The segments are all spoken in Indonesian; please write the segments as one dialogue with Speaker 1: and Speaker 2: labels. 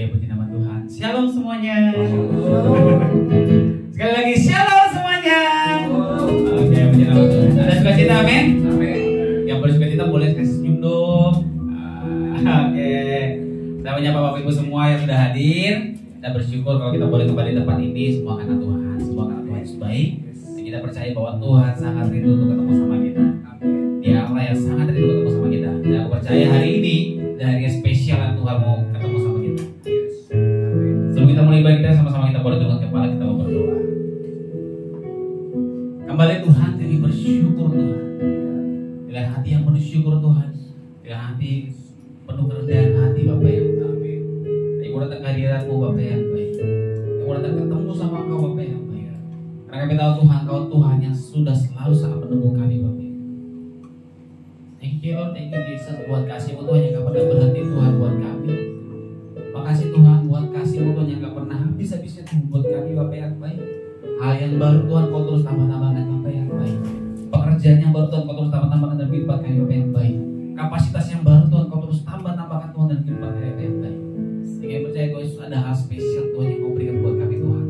Speaker 1: Oke, puji nama Tuhan. Shalom semuanya. Sekali lagi shalom semuanya. Oke, puji nama Tuhan. Ada sukacita, amin? Amin. Yang bersukacita boleh kasih senyum dong. Oke. Saya menyapa Bapak Ibu semua yang sudah hadir. Kita bersyukur kalau kita boleh kembali di tempat ini. Semua anak Tuhan, semua anak Tuhan itu baik. Dan kita percaya bahwa Tuhan sangat rindu untuk ketemu sama kita. Dia Allah yang sangat rindu ketemu sama kita. Dan aku percaya hari ini dan hari yang spesial yang Tuhan mau ketemu sama kita. Sebelum kita mulai ibadah kita, sama-sama kita boleh tundukkan kepala, kita mau berdoa. Kembali Tuhan, kami bersyukur Tuhan. Dengan hati yang penuh syukur Tuhan, dengan hati penuh kerendahan hati Bapak yang baik. Ibu datang kehadiran-Mu Bapak yang baik. Ibu datang ketemu sama Engkau Bapak yang baik. Karena kami tahu Tuhan, Kau Tuhan yang sudah selalu sangat menunggu kami Bapak. Thank you Jesus buat kasih-Mu Tuhan yang gak pernah berhenti Tuhan buat kami. Makasih Tuhan buat kasih-Mu Tuhan yang gak pernah habis-habisnya Tuhan buat kami Bapak yang baik. Hal yang baru Tuhan Kau terus tambah-tambahkan Bapak yang baik. Pekerjaan yang baru Tuhan Kau terus tambah-tambahkan dalam kehidupan kami Bapak yang baik. Kapasitas yang baru Tuhan Kau terus tambah-tambahkan Tuhan dalam kehidupan kami Bapak yang baik. Sehingga percaya Tuhan Yesus ada hal spesial Tuhan yang Kau berikan buat kami Tuhan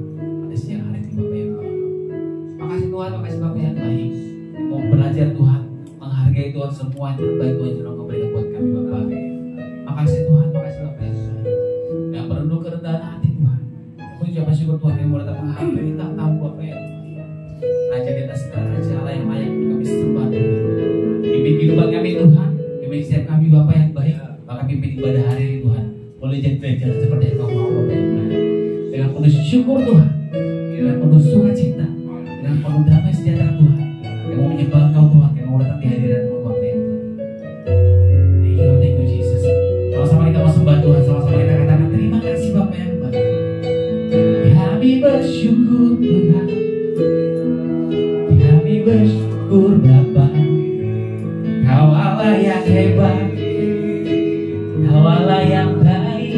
Speaker 1: pada siang hari ini Bapak yang baik. Makasih Tuhan, makasih Bapak yang baik. Mau belajar Tuhan, menghargai Tuhan semua yang terbaik Tuhan yang Kau berikan buat kami Bapak. Makasih Tuhan, makasih Bapak yang baik. Yang perlu kerendahan hati Tuhan. Aku ucapkan syukur Tuhan yang boleh datang menghampiri kita tahu Bapak yang baik. Raja di atas segala raja Allah yang layak kami sembah Tuhan. Pimpin kehidupan kami Tuhan, pimpin setiap kami Bapak yang baik. Maka pimpin ibadah hari ini Tuhan. Boleh jadi belajar seperti yang Kau mau Bapak yang baik. Dengan penuh syukur Tuhan, dengan penuh sukacita, dengan penuh damai sejahtera Tuhan. Yang mau menyembah Kau Tuhan, yang mau datang di hadirat-Mu Bapak yang baik. Thank you Jesus. Sama-sama kita mau sembah Tuhan, sama-sama kita katakan terima kasih Bapak yang baik. Kami bersyukur Tuhan, kami bersyukur Bapa. Kau Allah yang hebat, Kau Allah yang baik.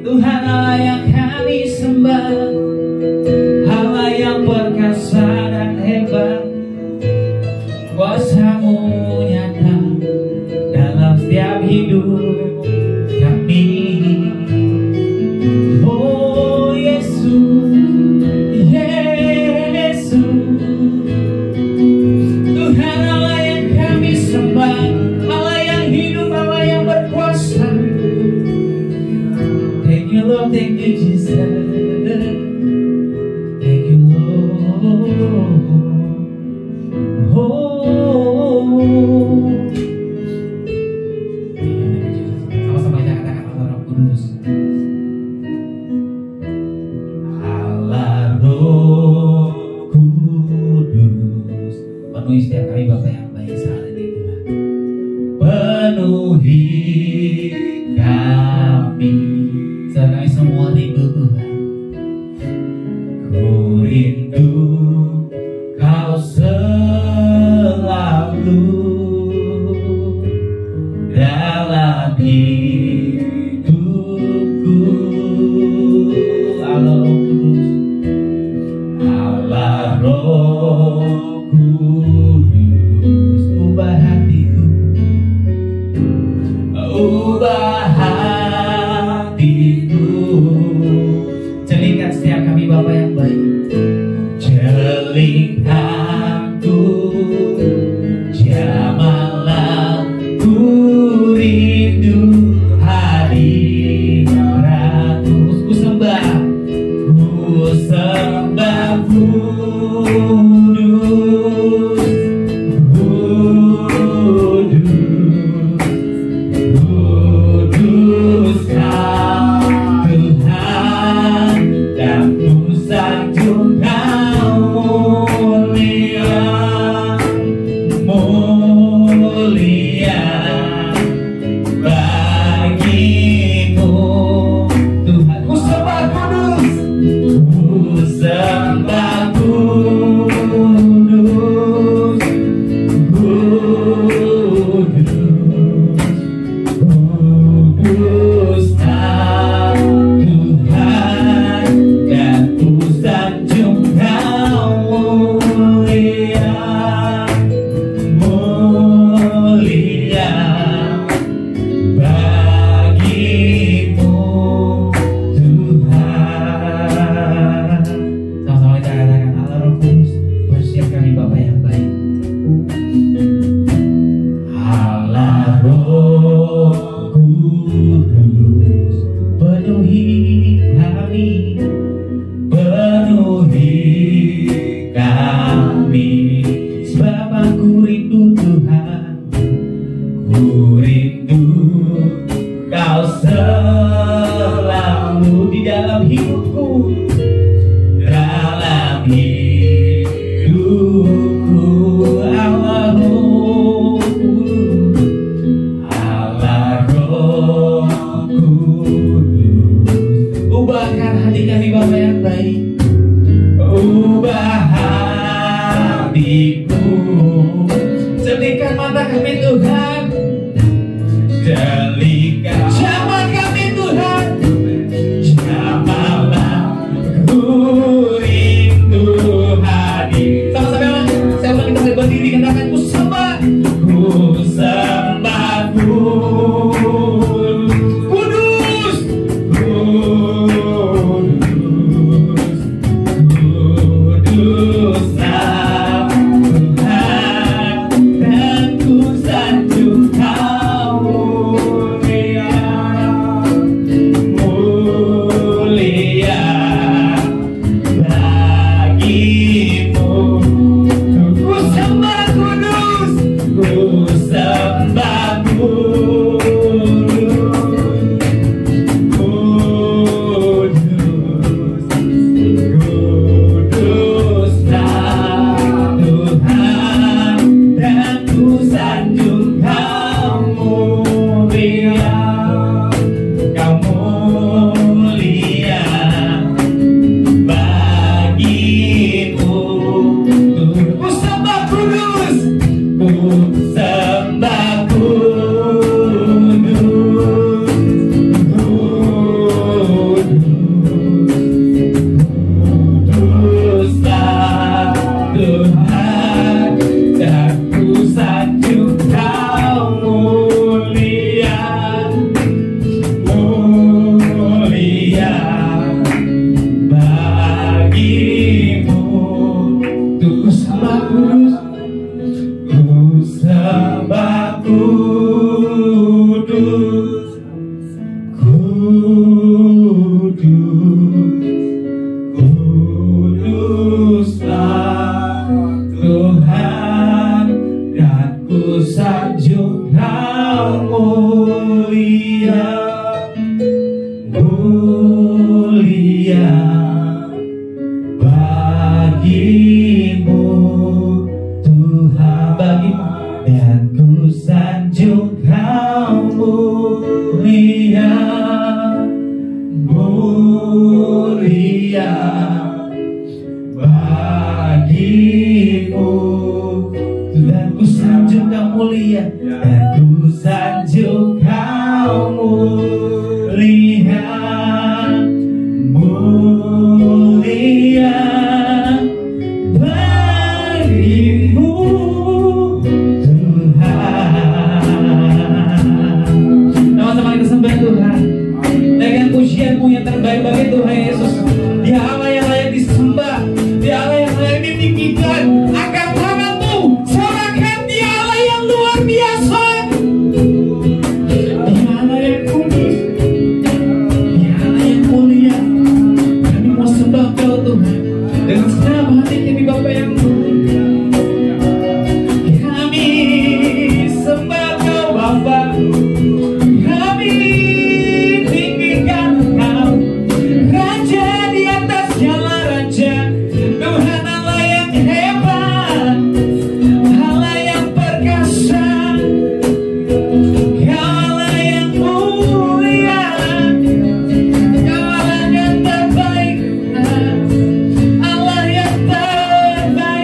Speaker 1: Tuhan Allah yang kami sembah, Allah yang perkasa dan hebat. Kuasa-Mu nyata dalam setiap hidup kami. Oh Yesus, Yesus, Tuhan Allah yang kami sembah, Allah yang hidup, Allah yang berkuasa. Thank you Lord, thank you Jesus. Thank you Lord. Sama-sama kita katakan Allah Roh Kudus. Allah Roh Kudus, penuhi setiap kami Bapak yang baik saat ini Tuhan. Penuhi kami, saat kami semua rindu Tuhan. Ku rindu Kau selalu dalam hidupku. Allah Roh Kudus, Allah Roh Kudus, ubah hatiku, ubah hatiku. Celingkan setiap kami Bapa yang baik. Celingkanku, jamalah ku rindu hadirat-Mu. Ku sembah Kudus, Kudus Kau Tuhan, dan ku sanjung Kau mulia, mulia bagimu Tuhan. Ku sembah Kudus, ku sembah Kudus, Kudus Kau Tuhan, dan ku sanjung Kau mulia, mulia bagi hati kami Bapa yang baik. Ubah hatiku, jernihkan mata kami Tuhan, jernihkan jamah kami Tuhan, jamahlah ku rindu hadir. Sama-sama saya ulang, kita berdiri katakan ku sembah, ku sembah kudus, kuduslah Tuhan, dan ku sanjung Kau mulia, mulia bagimu. Ku sembah kudus, ku sembah kuduslah Tuhan, dan ku sanjung Kau mulia, Kau mulia bagimu. Ku sembah kudus, ku sembah kuduslah Tuhan, dan ku sanjung Kau mulia, mulia bagimu. Ku sembah kudus, ku sembah kudus, kuduslah Tuhan, dan ku sanjung Kau mulia, mulia bagimu Tuhan, bagimu, dan ku sanjung Kau mulia, mulia bagimu. Dan ku sanjung Kau mulia, dan ku sanjung Kau mulia, mulia bagimu Tuhan. Sama-sama kita sembah Tuhan dengan pujian-Mu yang terbaik bagi Tuhan Yesus. Dia Allah yang layak disembah, Dia Allah yang layak ditinggikan. Angkat tangan-Mu, sorakan Dia Allah yang luar biasa, Dia Allah yang kudus, Dia Allah yang mulia. Kami mau sembah Kau Tuhan dengan segenap hati kami Bapa yang mulia. Kami sembah Kau Bapa, kami tinggikan Kau, Raja di atas segala raja, Tuhan Allah yang hebat, Allah yang perkasa, Kau Allah yang mulia, Kau Allah yang terbaik, Allah yang terbaik.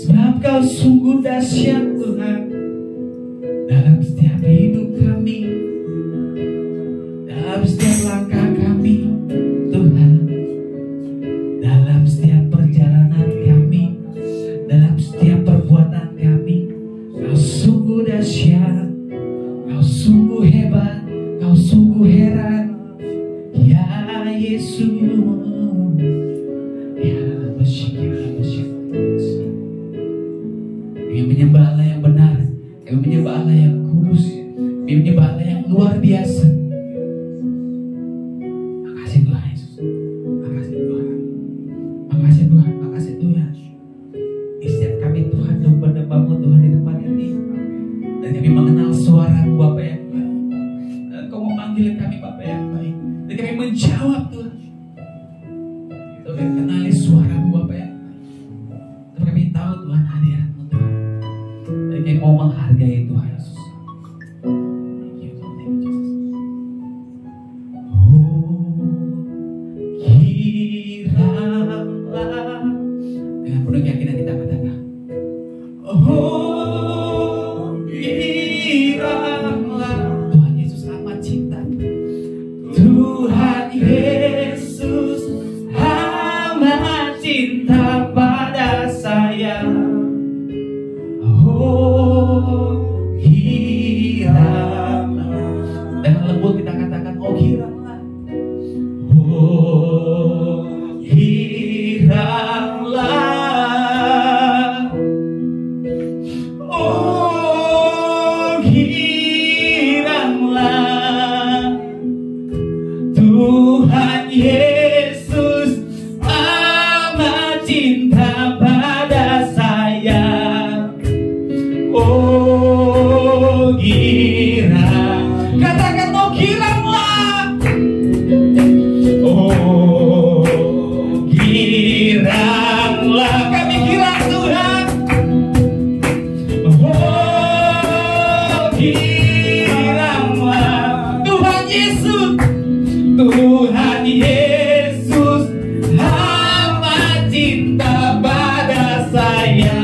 Speaker 1: Sebab Kau sungguh dahsyat Tuhan dalam setiap hidup kami, dalam setiap langkah kami Tuhan, dalam setiap perjalanan kami, dalam setiap perbuatan kami. Kau sungguh dahsyat, Kau sungguh hebat, Kau sungguh heran, ya Yesus. Ya kami menyembah Allah yang benar, kami menyembah Allah yang kudus, kami menyembah Allah yang luar biasa. Makasih Tuhan Yesus, makasih Tuhan, makasih Tuhan, makasih Tuhan. Di setiap kami Tuhan domba-domba-Mu Tuhan di tempat ini, dan kami mengenal suara-Mu Bapa yang baik, dan Kau memanggil kami Bapa yang baik, dan kami menjawab Tuhan. Kami kenali suara-Mu Bapa yang baik, dan kami tahu Tuhan hadirat-Mu Tuhan, dan kami mau menghargai Tuhan Yesus. Thank you Tuhan, thank you Jesus. Kiralah, dengan penuh keyakinan kita katakan, kiralah Tuhan Yesus amat cinta, Tuhan Yesus amat cinta pada saya. Kiralah, dengan lembut kita katakan, kiralah, kiralah, kiralah, Tuhan Yesus amat cinta pada saya. Kira, katakan kiralah, kiralah, kami kira Tuhan, kiralah, Tuhan Yesus, Tuhan Yesus amat cinta pada saya.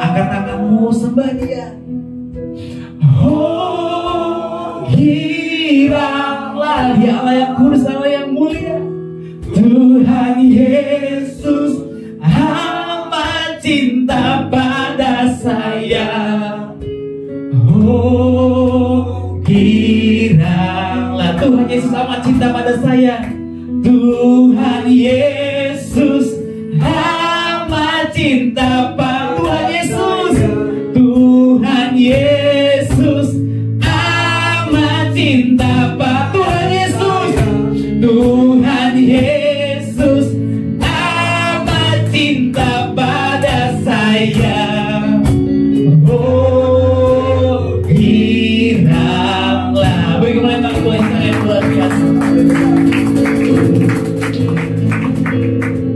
Speaker 1: Angkat tanganmu, sembah Dia. Kiralah Dia Allah yang kudus, Allah yang mulia, Tuhan Yesus amat cinta pada saya. Kiralah Tuhan Yesus amat cinta pada saya, Tuhan Yesus amat cinta pada Tuhan Yesus, Tuhan Yesus amat cinta pada Tuhan Yesus, Tuhan Yesus amat cinta pada saya. Kiralah, bagaimana Tuhan sangat luar biasa.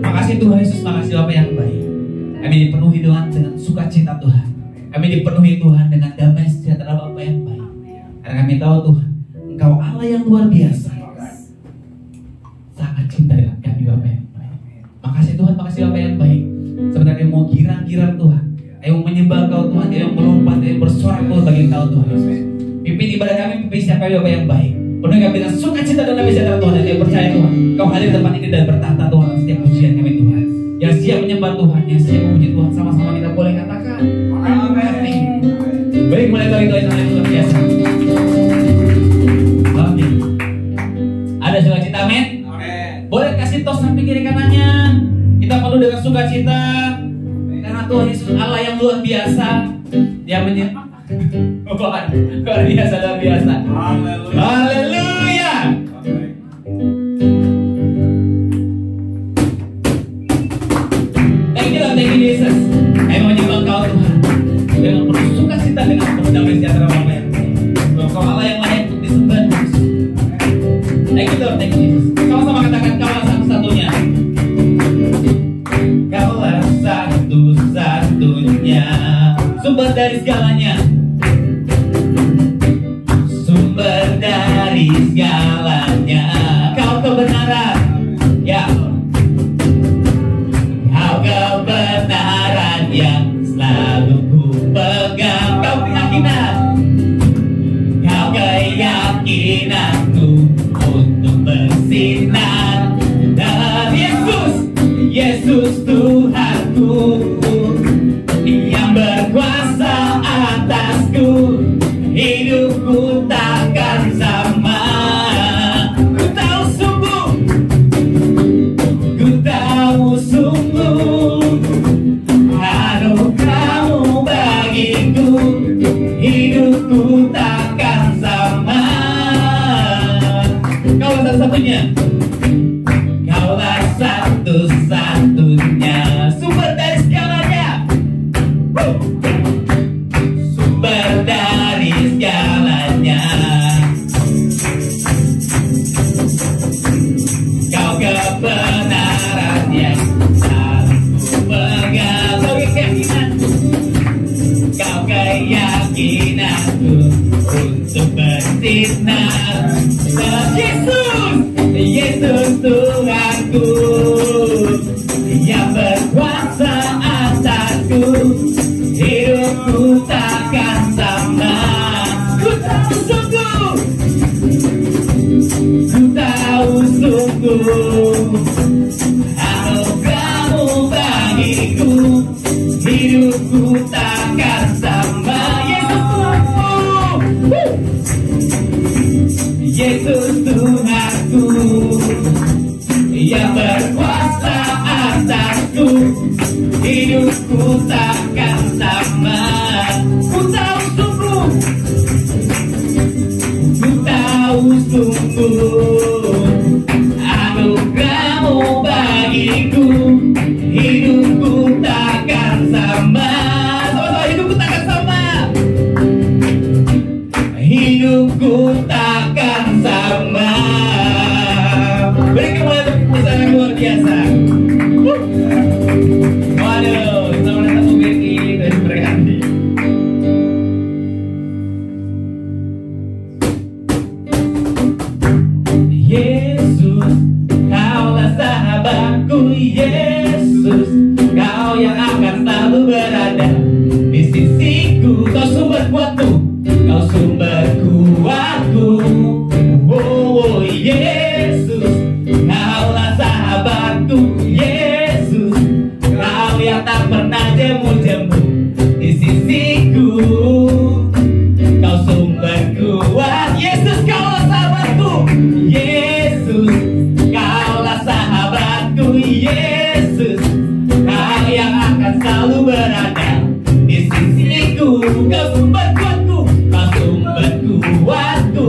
Speaker 1: Makasih Tuhan Yesus, makasih Bapa yang baik. Kami dipenuhi dengan sukacita Tuhan. Kami dipenuhi Tuhan dengan damai sejahtera Bapa yang baik. Karena kami tahu Tuhan, Engkau Allah yang luar biasa, sangat cinta dengan kami Bapa yang baik. Makasih Tuhan, makasih Bapa yang baik. Sebenarnya mau girang-girang Tuhan, ayo menyembah Engkau Tuhan, ayo melompat, ayo bersorak Tuhan bagi Engkau Tuhan Yesus. Pimpin ibadah kami, pimpin setiap kami Bapa yang baik. Penuhi kami dengan sukacita dan damai sejahtera Tuhan. Dan kami percaya Tuhan, Kau hadir di tempat ini dan bertahta Tuhan setiap pujian kami Tuhan. Yang siap menyembah Tuhan, yang siap memuji Tuhan, sama-sama kita boleh katakan amin. Baik, mulai dari Tuhan yang luar biasa. Amin. Ada sukacita, amin. Boleh kasih tos samping kiri kanannya. Kita perlu dengan sukacita karena Tuhan Yesus Allah yang luar biasa. Dia menyembah. Luar biasa, luar biasa.
Speaker 2: Haleluya.
Speaker 1: Haleluya. Thank you Jesus. Kami menyembah Kau Tuhan dengan penuh sukacita, dengan penuh damai sejahtera Bapa ya. Kau Allah yang layak untuk disembah. Thank you Lord, thank you Jesus. Sama-sama katakan Kaulah satu-satunya. Kaulah satu-satunya sumber dari segalanya. Sumber dari segalanya. Kau kebenaran. Ya. Kau kebenaran yang selalu ku pegang. Kau keyakinan. Kau keyakinanku untuk bersinar dalam Yesus. Yesus Tuhanku yang berkuasa atasku. Hidupku takkan sama. Ku tahu sungguh, ku tahu sungguh anugerah-Mu bagiku. Hidupku takkan sama. Kaulah satu-satunya. Kaulah satu-satunya sumber dari segalanya. Sumber dari segalanya. Kau kebenaran yang selalu ku pegang. Kau keyakinanku. Kau keyakinanku untuk bersinar dalam Yesus. Yesus Tuhanku yang berkuasa atasku. Hidupku takkan sama. Ku tahu sungguh, ku tahu sungguh anugerah-Mu bagiku. Hidupku takkan sama. Yesus Tuhanku, Yesus Tuhanku yang berkuasa atasku. Hidupku takkan sama. Ku tahu sungguh, ku tahu sungguh anugerah-Mu bagiku. Hidupku takkan sama. Sama-sama, hidupku takkan sama. Hidupku takkan sama. Beri kemuliaan untuk pesan yang luar biasa. Waduh, selamat datang Bu Becky dari Berganti. Yesus, Kaulah sahabatku. Yesus, Kau yang akan selalu berada di sisiku. Kau sumber kuatku, Kau sumber kuatku. Oh, Yesus, Kaulah sahabatku. Yesus, Kau yang tak pernah jemu-jemu di sisiku. Kau sumber kuat. Yesus, Kaulah sahabatku. Yesus, Kaulah sahabatku. Yesus, Kau yang akan selalu berada di sisiku. Kau sumber kuatku, Kau sumber kuatku.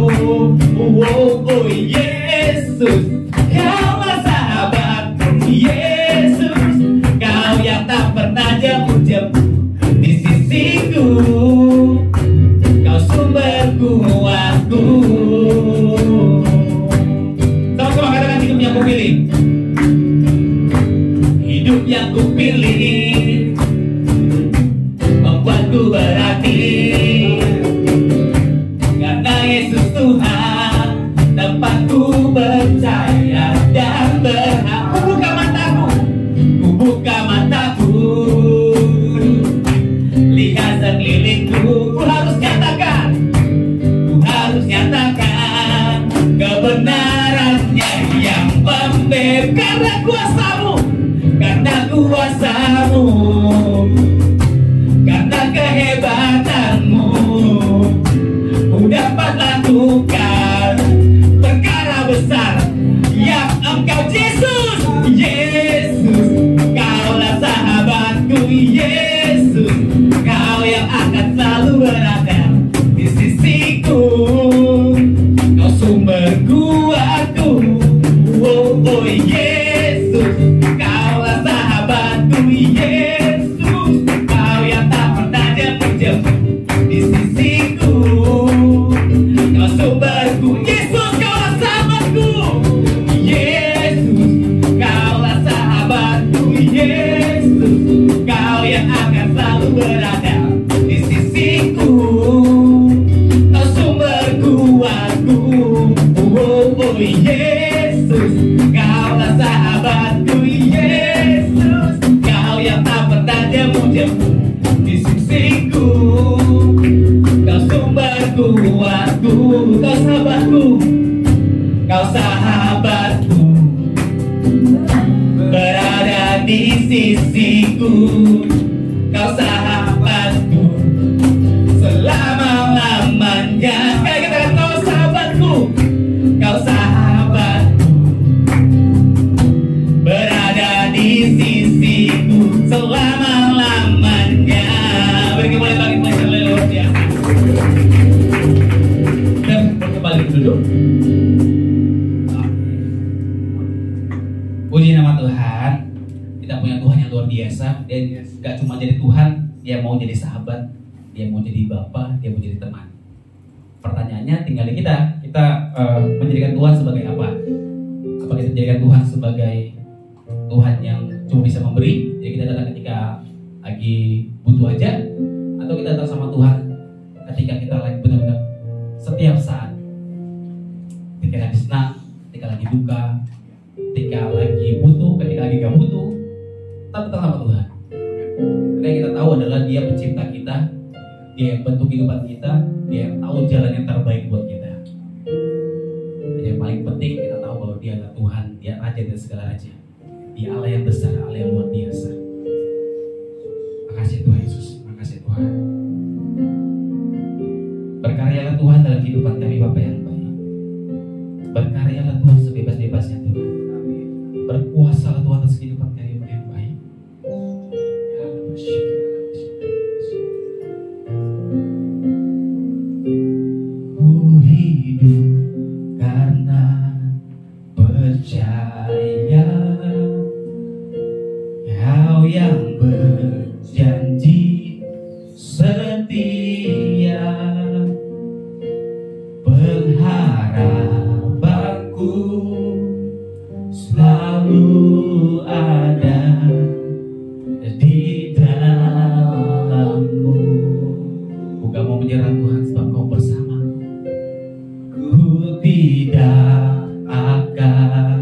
Speaker 1: Oh, Yesus, Kaulah sahabatku. Yesus, Kau yang tak pernah jemu-jemu di sisiku. Kau sumber kuatku. Sama-sama katakan hidup yang kupilih. Hidup yang kupilih membuatku berarti. Karena Yesus Tuhan tempatku percaya dan berhak. Ku buka mataku, ku buka mataku. Lihat sekelilingku, ku harus nyatakan, ku harus nyatakan kebenarannya yang membebaskan. Karena kuasa-Mu, karena kuasa-Mu, karena kehebatanmu, ku dapat lakukan perkara besar yang Engkau. Yesus, Yesus, Kaulah sahabatku. Yesus, Kau yang akan selalu berada Yesus, Kaulah sahabatku Yesus, Kau yang tak pernah jemu-jemu di sisiku. Kau sumber kuatku, Kau sahabatku, Kau sahabatku, berada di sisiku. Kau sahabatku selama-lamanya. Sekali katakan, Kau sahabatku, Kau sahabatku, berada di sisiku selama-lamanya. Bagi mulai bagi masyarakat lewat ya. Dan kembali duduk. Puji nama Tuhan. Kita punya Tuhan yang luar biasa. Dia gak cuma jadi Tuhan, Dia mau jadi sahabat, Dia mau jadi Bapa, Dia mau jadi teman. Pertanyaannya tinggal di kita. Kita menjadikan Tuhan sebagai apa? Apa kita menjadikan Tuhan sebagai Tuhan yang cuma bisa memberi? Jadi kita datang ketika lagi butuh aja, atau kita datang sama Tuhan ketika kita lagi benar-benar setiap saat, ketika lagi senang, ketika lagi duka, ketika lagi butuh, ketika lagi gak butuh, kita datang sama Tuhan. Karena kita tahu adalah Dia pencipta kita, Dia yang bentuk kehidupan kita, Dia yang tahu jalan yang terbaik buat kita. Dan yang paling penting kita tahu bahwa Dia adalah Tuhan, Dia Raja dari segala raja, Dia Allah yang besar, Allah yang luar biasa. Makasih Tuhan Yesus, makasih Tuhan. Berkaryalah Tuhan dalam kehidupan kami Bapa yang baik. Berkaryalah Tuhan sebebas-bebasnya Tuhan. Berkuasalah Tuhan atas kehidupan kami Bapa yang baik. Ku hidup karena percaya Kau yang berjanji setia, pengharapanku selalu ada di dalam-Mu. Ku gak mau menyerah Tuhan sebab Kau bersama. Ku tidak akan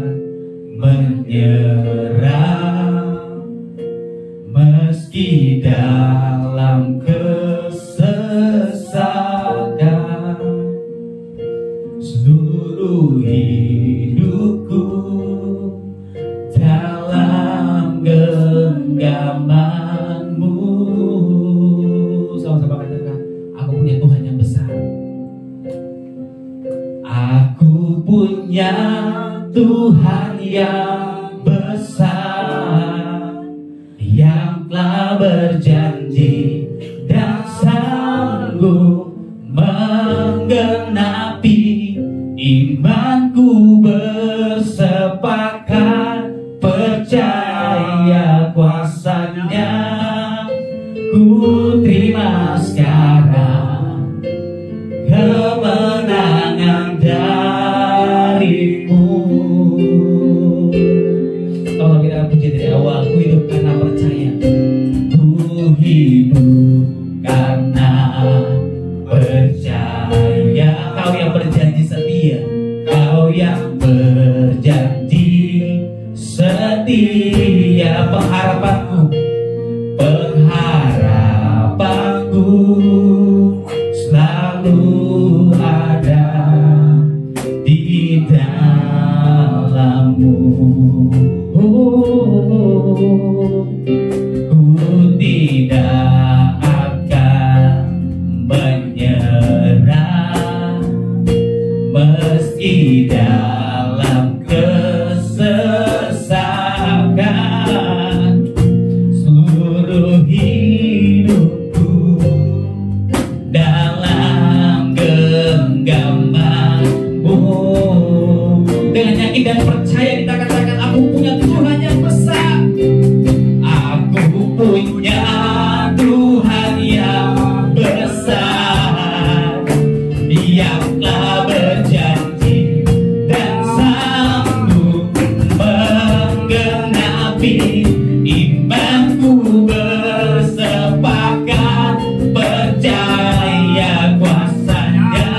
Speaker 1: menyerah meski dalam kesesakan. Seluruh hidupku dalam genggaman-Mu. Sama-sama katakan, aku punya Tuhan yang besar. Aku punya Tuhan yang besar, yang telah berjanji dan sanggup menggenapi imanku. Bersepakat percaya kuasa-Nya, ku terima sekarang kemenangan dari-Mu. Kalau kita puji dari awal, ku hidup karena percaya. Ku hidup karena percaya. Kau yang berjanji setia, Kau yang berjanji setia. Pengharapanku, pengharapanku selalu ada di dalam-Mu. Ku tidak akan menyerah meski dalam kesesakan. Seluruh hidupku dalam genggaman-Mu. Dengan yakin dan percaya kita katakan, aku punya Tuhan yang besar. Aku punya Tuhan yang besar, yang telah berjanji dan sanggup menggenapi imanku. Bersepakat percaya kuasa-Nya,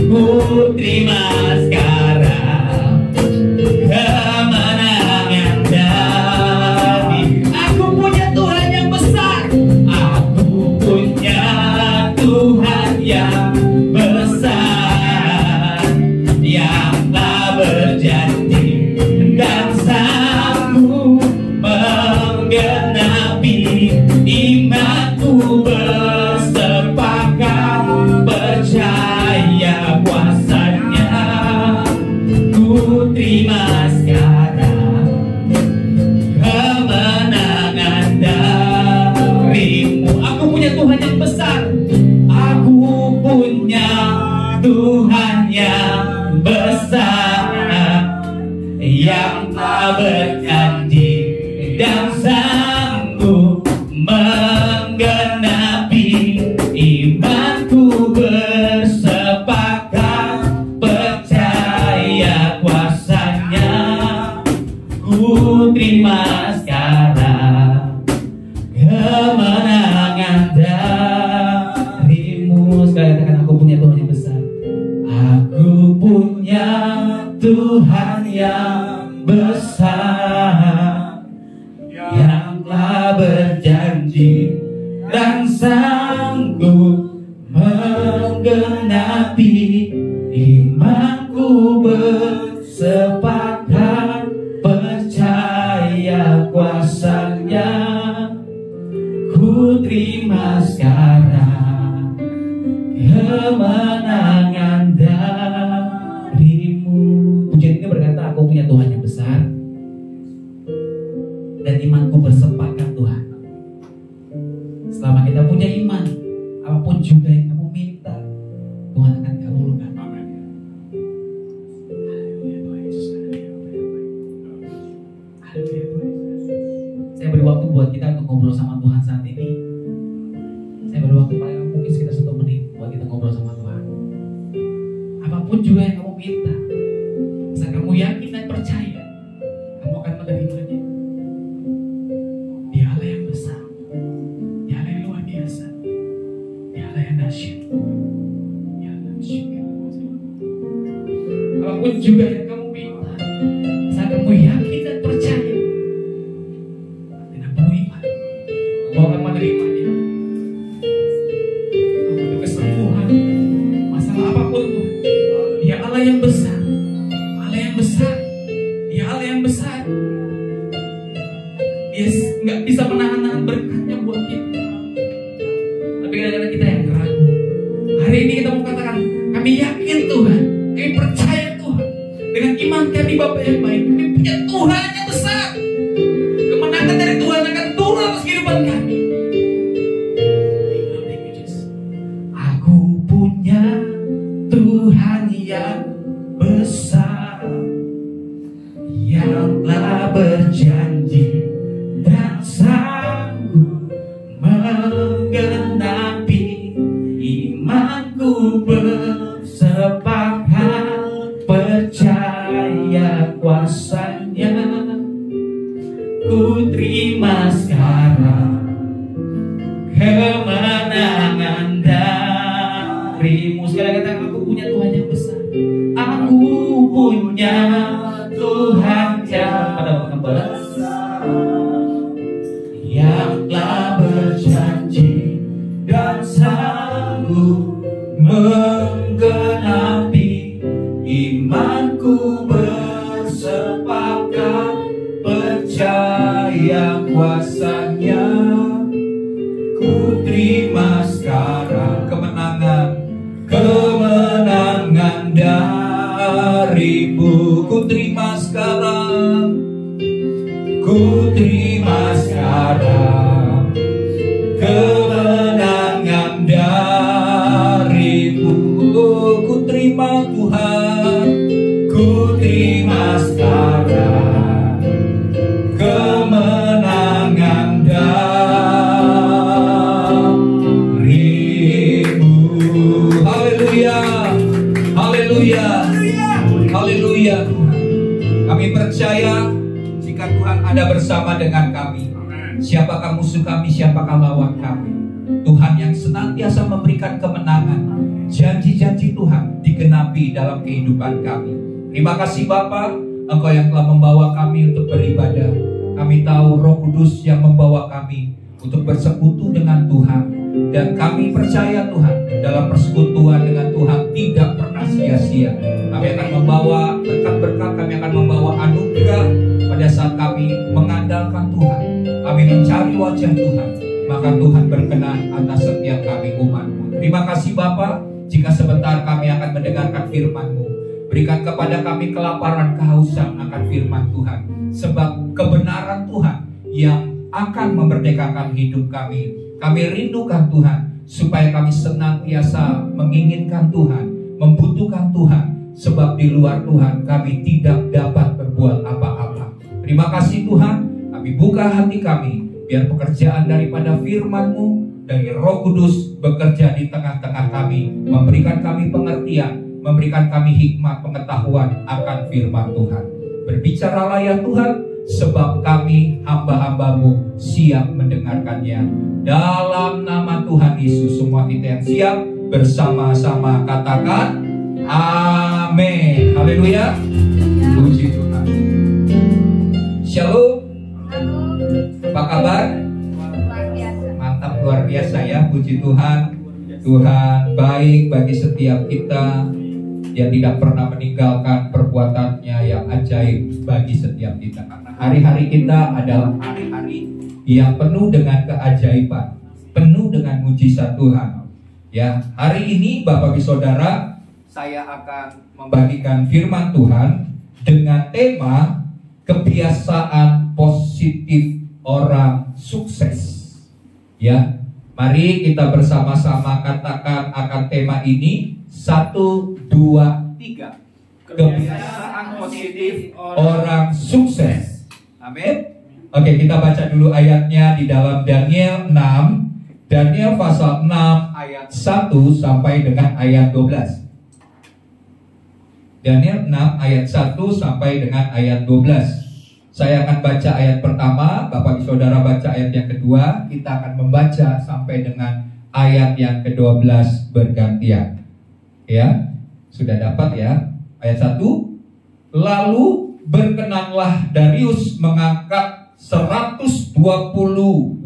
Speaker 1: ku terima sekarang Tuhan yang besar, yang telah berjanji dan sanggup menggenapi. Imanku bersepakat percaya kuasanya. Ku terima sekarang kemenangan darimu. Sekali katakan, aku punya Tuhan yang besar. Aku punya Tuhan yang besar, yang telah berjanji dan sanggup menggenapi. Imanku bersepakat percaya kuasanya. Ku terima sekarang kemenangan darimu. Pujian ini berkata, aku punya Tuhan yang besar dan imanku bersepakat Tuhan. Selama kita punya iman, apapun juga yang kamu minta, Tuhan akan kabulkan. Saya beri waktu buat kita untuk ngobrol sama Tuhan saat ini. Saya beri waktu paling mungkin sekitar 1 menit buat kita ngobrol sama Tuhan. Apapun juga yang kamu minta, asal kamu yakin dan percaya, kamu akan menerimanya. Dia Allah yang besar, Dia Allah yang luar biasa, Dia Allah yang dahsyat, Dia Allah yang syukur. Apapun juga yang kamu minta, asal kamu yakin dan percaya dengan penuh iman, kamu akan menerimanya. Untuk kesembuhan, masalah apapun Tuhan, Dia Allah yang besar, Allah yang besar, Dia Allah yang besar. Dia nggak bisa menahan berkatnya buat kita. Tapi kadang-kadang kita yang ragu. Hari ini kita mau katakan, kami yakin Tuhan, kami percaya Tuhan. Dengan iman kami Bapa yang baik, kami punya Tuhan yang besar. Kemenangan dari Tuhan akan turun atas kehidupan kami. Aku punya Tuhan yang besar, yang telah berjanji dan sanggup menggenapi. Imanku bersepakat percaya kuasanya. Ku terima sekarang kemenangan darimu. Sekali kata, aku punya Tuhan yang besar. Aku punya Tuhan yang besar, yang telah berjanji dan sanggup menggenapi. Imanku bersepakat percaya kuasanya. Ku terima sekarang kemenangan darimu. Ku terima sekarang, ku terima sekarang kemenangan darimu. Ku terima Tuhan, ku terima sekarang kemenangan darimu. Haleluya, haleluya, haleluya. Kami percaya jika Tuhan ada bersama dengan kami, siapakah musuh kami, siapakah lawan kami. Tuhan yang senantiasa memberikan kemenangan. Janji-janji Tuhan digenapi dalam kehidupan kami. Terima kasih Bapa, Engkau yang telah membawa kami untuk beribadah. Kami tahu Roh Kudus yang membawa kami untuk bersekutu dengan Tuhan. Dan kami percaya Tuhan, dalam persekutuan dengan Tuhan tidak pernah sia-sia. Kami akan membawa berkat-berkat, kami akan membawa anugerah pada saat kami mengandalkan Tuhan. Kami mencari wajah Tuhan, maka Tuhan berkenan atas setiap kami umat-Mu. Terima kasih Bapa, jika sebentar kami akan mendengarkan firman-Mu. Berikan kepada kami kelaparan, kehausan akan firman Tuhan. Sebab kebenaran Tuhan yang akan memerdekakan hidup kami. Kami rindukan Tuhan, supaya kami senantiasa menginginkan Tuhan,
Speaker 2: sebab di luar Tuhan kami tidak dapat berbuat apa-apa. Terima kasih Tuhan, kami buka hati kami, biar pekerjaan daripada firman-Mu dari Roh Kudus bekerja di tengah-tengah kami, memberikan kami pengertian, memberikan kami hikmat pengetahuan akan firman Tuhan. Berbicaralah ya Tuhan, sebab kami hamba-hamba-Mu siap mendengarkannya. Dalam nama Tuhan Yesus, semua kita yang siap bersama-sama katakan amin. Haleluya. Puji Tuhan. Shalom. Apa kabar? Mantap, luar biasa ya. Puji Tuhan. Tuhan baik bagi setiap kita. Dia tidak pernah meninggalkan perbuatannya yang ajaib bagi setiap kita. Karena hari-hari kita adalah hari-hari yang penuh dengan keajaiban, penuh dengan mujizat Tuhan. Ya, hari ini Bapak Ibu Saudara, saya akan membagikan firman Tuhan dengan tema kebiasaan positif orang sukses. Ya, mari kita bersama-sama katakan akan tema ini. 1, 2, 3. Kebiasaan positif orang sukses. Amin. Oke, kita baca dulu ayatnya di dalam Daniel 6. Daniel pasal 6 ayat 1 sampai dengan ayat 12. Daniel 6 ayat 1 sampai dengan ayat 12. Saya akan baca ayat pertama, Bapak Saudara baca ayat yang kedua. Kita akan membaca sampai dengan ayat yang ke-12 bergantian. Ya, sudah dapat ya. Ayat 1. Lalu berkenanlah Darius mengangkat 120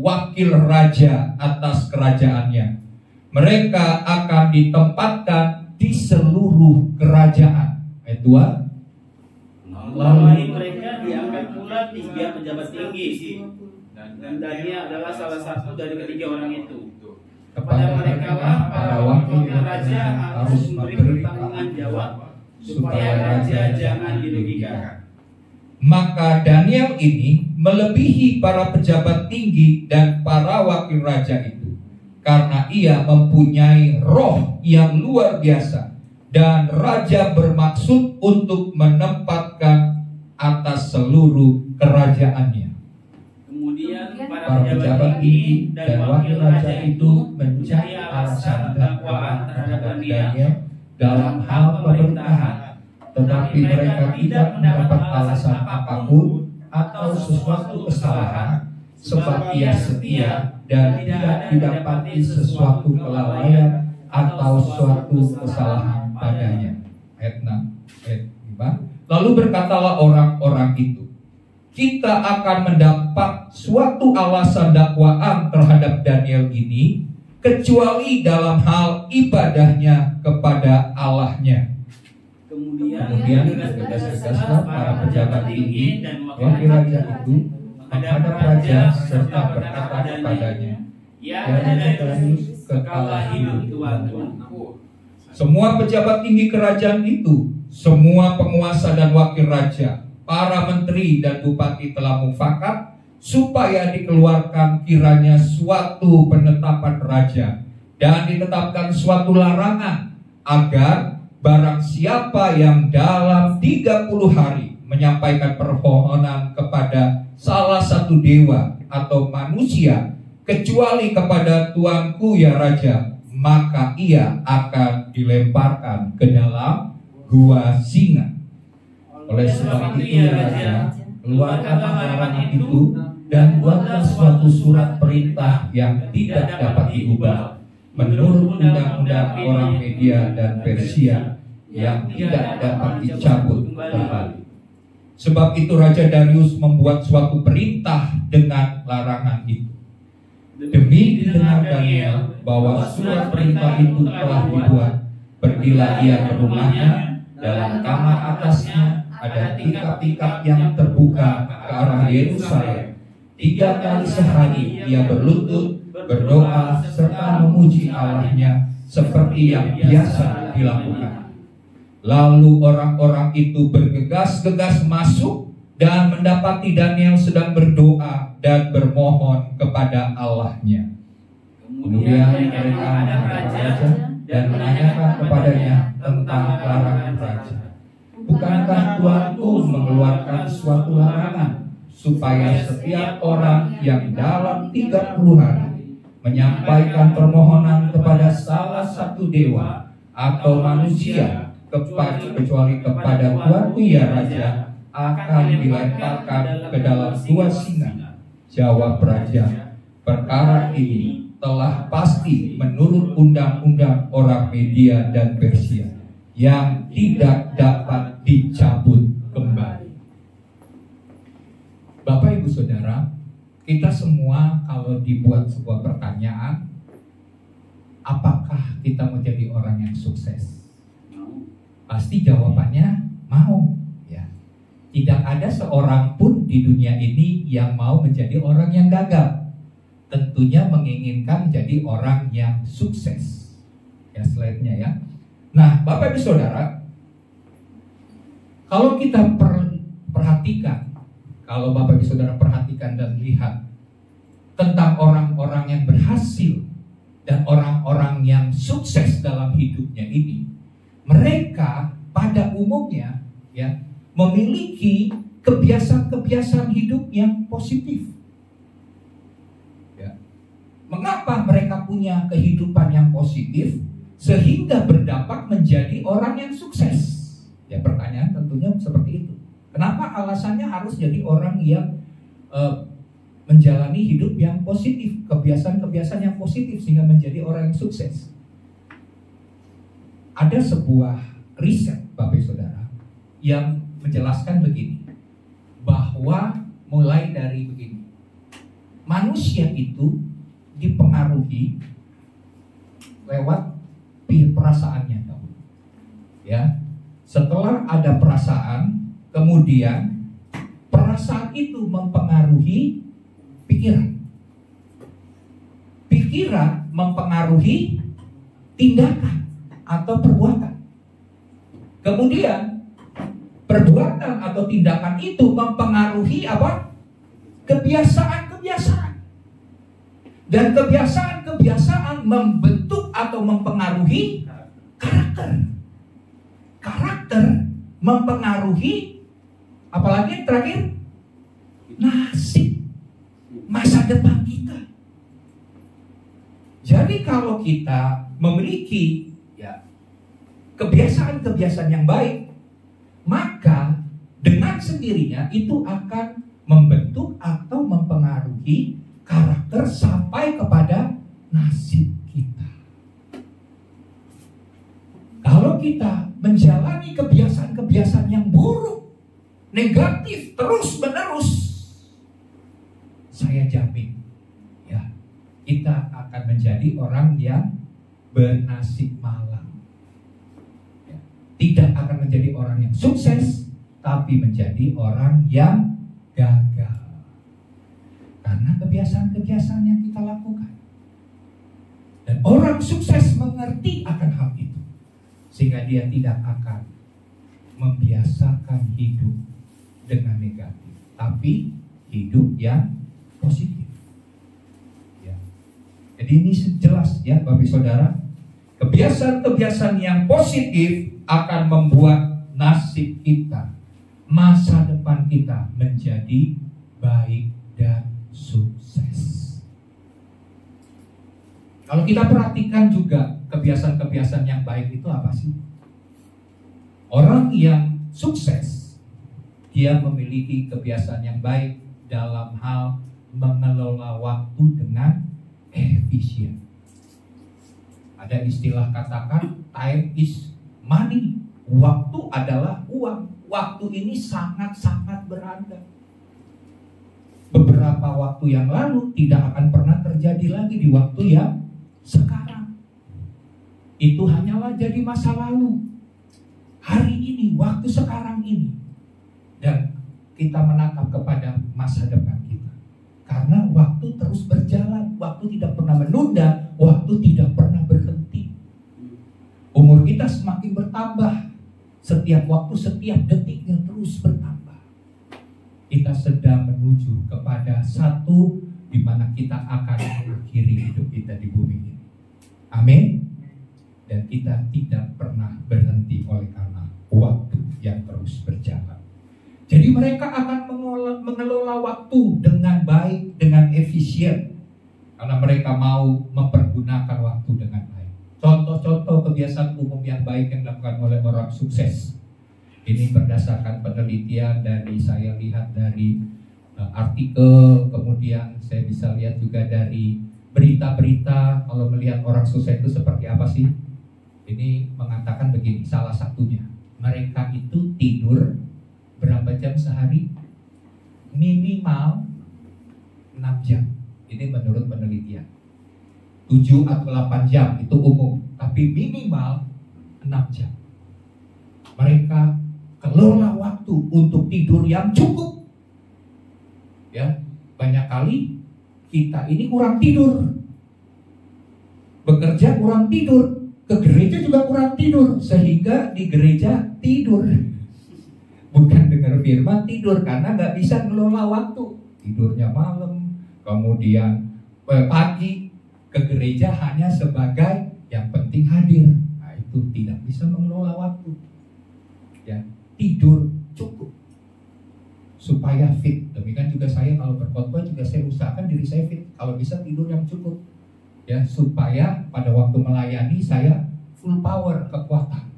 Speaker 2: wakil raja atas kerajaannya. Mereka akan ditempatkan di seluruh kerajaan. Ayat 2.
Speaker 3: Lalu mereka diangkat pula 3 pejabat tinggi, dan Daniel adalah salah satu dari ketiga orang itu. Kepada mereka lah para wakil raja harus memberi pertanggungan jawab, supaya raja jangan dirugikan.
Speaker 2: Maka Daniel ini melebihi para pejabat tinggi dan para wakil raja itu, karena ia mempunyai roh yang luar biasa, dan raja bermaksud untuk menempatkan atas seluruh kerajaannya.
Speaker 3: Kemudian
Speaker 2: Para pejabat tinggi dan wakil raja itu mencari alasan dakwaan terhadap Daniel dalam hal pemerintahan, tetapi mereka tidak mendapat alasan apapun atau sesuatu kesalahan, sebab ia setia dan tidak didapati sesuatu kelalaian atau suatu kesalahan padanya. Ayat 6, ayat 5. Lalu berkatalah orang-orang itu, kita akan mendapat suatu alasan dakwaan terhadap Daniel ini, kecuali dalam hal ibadahnya kepada Allahnya. Kemudian tegas-tegaslah para pejabat tinggi dan wakil raja itu menghadap raja serta berkata kepadanya, ya Darius, kekalah hidup tuanku. Semua pejabat tinggi kerajaan itu, semua penguasa dan wakil raja, para menteri dan bupati telah mufakat supaya dikeluarkan kiranya suatu penetapan raja dan ditetapkan suatu larangan agar barang siapa yang dalam 30 hari menyampaikan permohonan kepada salah satu dewa atau manusia kecuali kepada tuanku ya raja, maka ia akan dilemparkan ke dalam gua singa. Oleh sebab itu ya raja, keluarkanlah larangan itu dan buatlah suatu surat perintah yang tidak dapat diubah menurut undang-undang orang Media dan Persia yang tidak dapat dicabut kembali. Sebab itu Raja Darius membuat suatu perintah dengan larangan itu. Demi didengar Daniel bahwa surat perintah itu telah dibuat, pergilah ia ke rumahnya. Dalam kamar atasnya ada tingkap-tingkap yang terbuka ke arah Yerusalem. 3 kali sehari ia berlutut, berdoa, serta memuji Allahnya seperti yang biasa dilakukan. Lalu orang-orang itu bergegas-gegas masuk dan mendapati Daniel sedang berdoa dan bermohon kepada Allahnya. Kemudian mereka menghadap raja dan menanyakan kepadanya tentang larangan raja. akan Tuanku mengeluarkan suatu larangan, supaya setiap orang yang dalam 30 hari menyampaikan permohonan kepada salah satu dewa atau manusia, kecuali kepada Tuanku ya Raja, akan dilemparkan ke dalam 2 singa. Jawab raja, perkara ini telah pasti menurut undang-undang orang Media dan Persia yang tidak dapat dicabut kembali. Bapak Ibu Saudara, kita semua kalau dibuat sebuah pertanyaan, apakah kita mau jadi orang yang sukses? Pasti jawabannya mau. Tidak ada seorang pun di dunia ini yang mau menjadi orang yang gagal. Tentunya menginginkan menjadi orang yang sukses. Ya, slide-nya ya. Nah, Bapak Ibu Saudara, kalau kita perhatikan, kalau Bapak Ibu Saudara perhatikan dan lihat tentang orang-orang yang berhasil dan orang-orang yang sukses dalam hidupnya ini, mereka pada umumnya ya memiliki kebiasaan-kebiasaan hidup yang positif. Ya. Mengapa mereka punya kehidupan yang positif sehingga berdampak menjadi orang yang sukses? Ya, pertanyaan tentunya seperti itu. Kenapa alasannya harus jadi orang yang menjalani hidup yang positif, kebiasaan-kebiasaan yang positif sehingga menjadi orang yang sukses? Ada sebuah riset, Bapak Saudara, yang menjelaskan begini, bahwa mulai dari begini, manusia itu dipengaruhi lewat perasaannya, ya. Setelah ada perasaan, kemudian perasaan itu mempengaruhi pikiran, pikiran mempengaruhi tindakan atau perbuatan, kemudian perbuatan atau tindakan itu mempengaruhi apa? Kebiasaan-kebiasaan. Dan kebiasaan-kebiasaan membentuk atau mempengaruhi karakter. Karakter mempengaruhi apalagi yang terakhir? Nasib, masa depan kita. Jadi kalau kita memiliki ya kebiasaan-kebiasaan yang baik, maka dengan sendirinya itu akan membentuk atau mempengaruhi karakter sampai kepada nasib kita. Kalau kita menjalani kebiasaan-kebiasaan yang buruk, negatif, terus-menerus, saya jamin ya, kita akan menjadi orang yang bernasib malang. Tidak akan menjadi orang yang sukses, tapi menjadi orang yang gagal. Karena kebiasaan-kebiasaan yang kita lakukan. Dan orang sukses mengerti akan hal itu, sehingga dia tidak akan membiasakan hidup dengan negatif, tapi hidup yang positif. Ya. Jadi ini jelas ya Bapak Saudara, kebiasaan-kebiasaan yang positif akan membuat nasib kita, masa depan kita menjadi baik dan sukses. Kalau kita perhatikan juga kebiasaan-kebiasaan yang baik itu apa sih? Orang yang sukses, dia memiliki kebiasaan yang baik dalam hal mengelola waktu dengan efisien. Ada istilah katakan time is money. Waktu adalah uang. Waktu ini sangat-sangat berharga. Beberapa waktu yang lalu tidak akan pernah terjadi lagi di waktu yang sekarang. Itu hanyalah jadi masa lalu. Hari ini, waktu sekarang ini. Dan kita menatap kepada masa depan kita. Karena waktu terus berjalan. Waktu tidak pernah menunda. Waktu tidak pernah berhenti. Umur kita semakin bertambah. Setiap waktu, setiap detiknya terus bertambah. Kita sedang menuju kepada satu di mana kita akan mengakhiri hidup kita di bumi ini. Amin. Dan kita tidak pernah berhenti oleh karena waktu yang terus terus berjalan. Jadi mereka akan mengelola waktu dengan baik, dengan efisien, karena mereka mau mempergunakan waktu dengan baik. Contoh-contoh kebiasaan umum yang baik yang dilakukan oleh orang sukses. Ini berdasarkan penelitian dari saya lihat dari artikel, kemudian saya bisa lihat juga dari berita-berita. Kalau melihat orang sukses itu seperti apa sih? Ini mengatakan begini, salah satunya, mereka itu tidur berapa jam sehari? Minimal 6 jam. Ini menurut penelitian. 7 atau 8 jam itu umum, tapi minimal 6 jam. Mereka kelola waktu untuk tidur yang cukup. Ya, banyak kali kita ini kurang tidur. Bekerja kurang tidur, ke gereja juga kurang tidur, sehingga di gereja tidur. Bukan dengar firman, tidur karena nggak bisa ngelola waktu. Tidurnya malam, kemudian pagi, ke gereja hanya sebagai yang penting hadir. Nah, itu tidak bisa mengelola waktu. Ya, tidur cukup supaya fit. Demikian juga saya kalau berkhotbah juga saya usahakan diri saya fit. Kalau bisa tidur yang cukup, ya, supaya pada waktu melayani saya full power, kekuatan.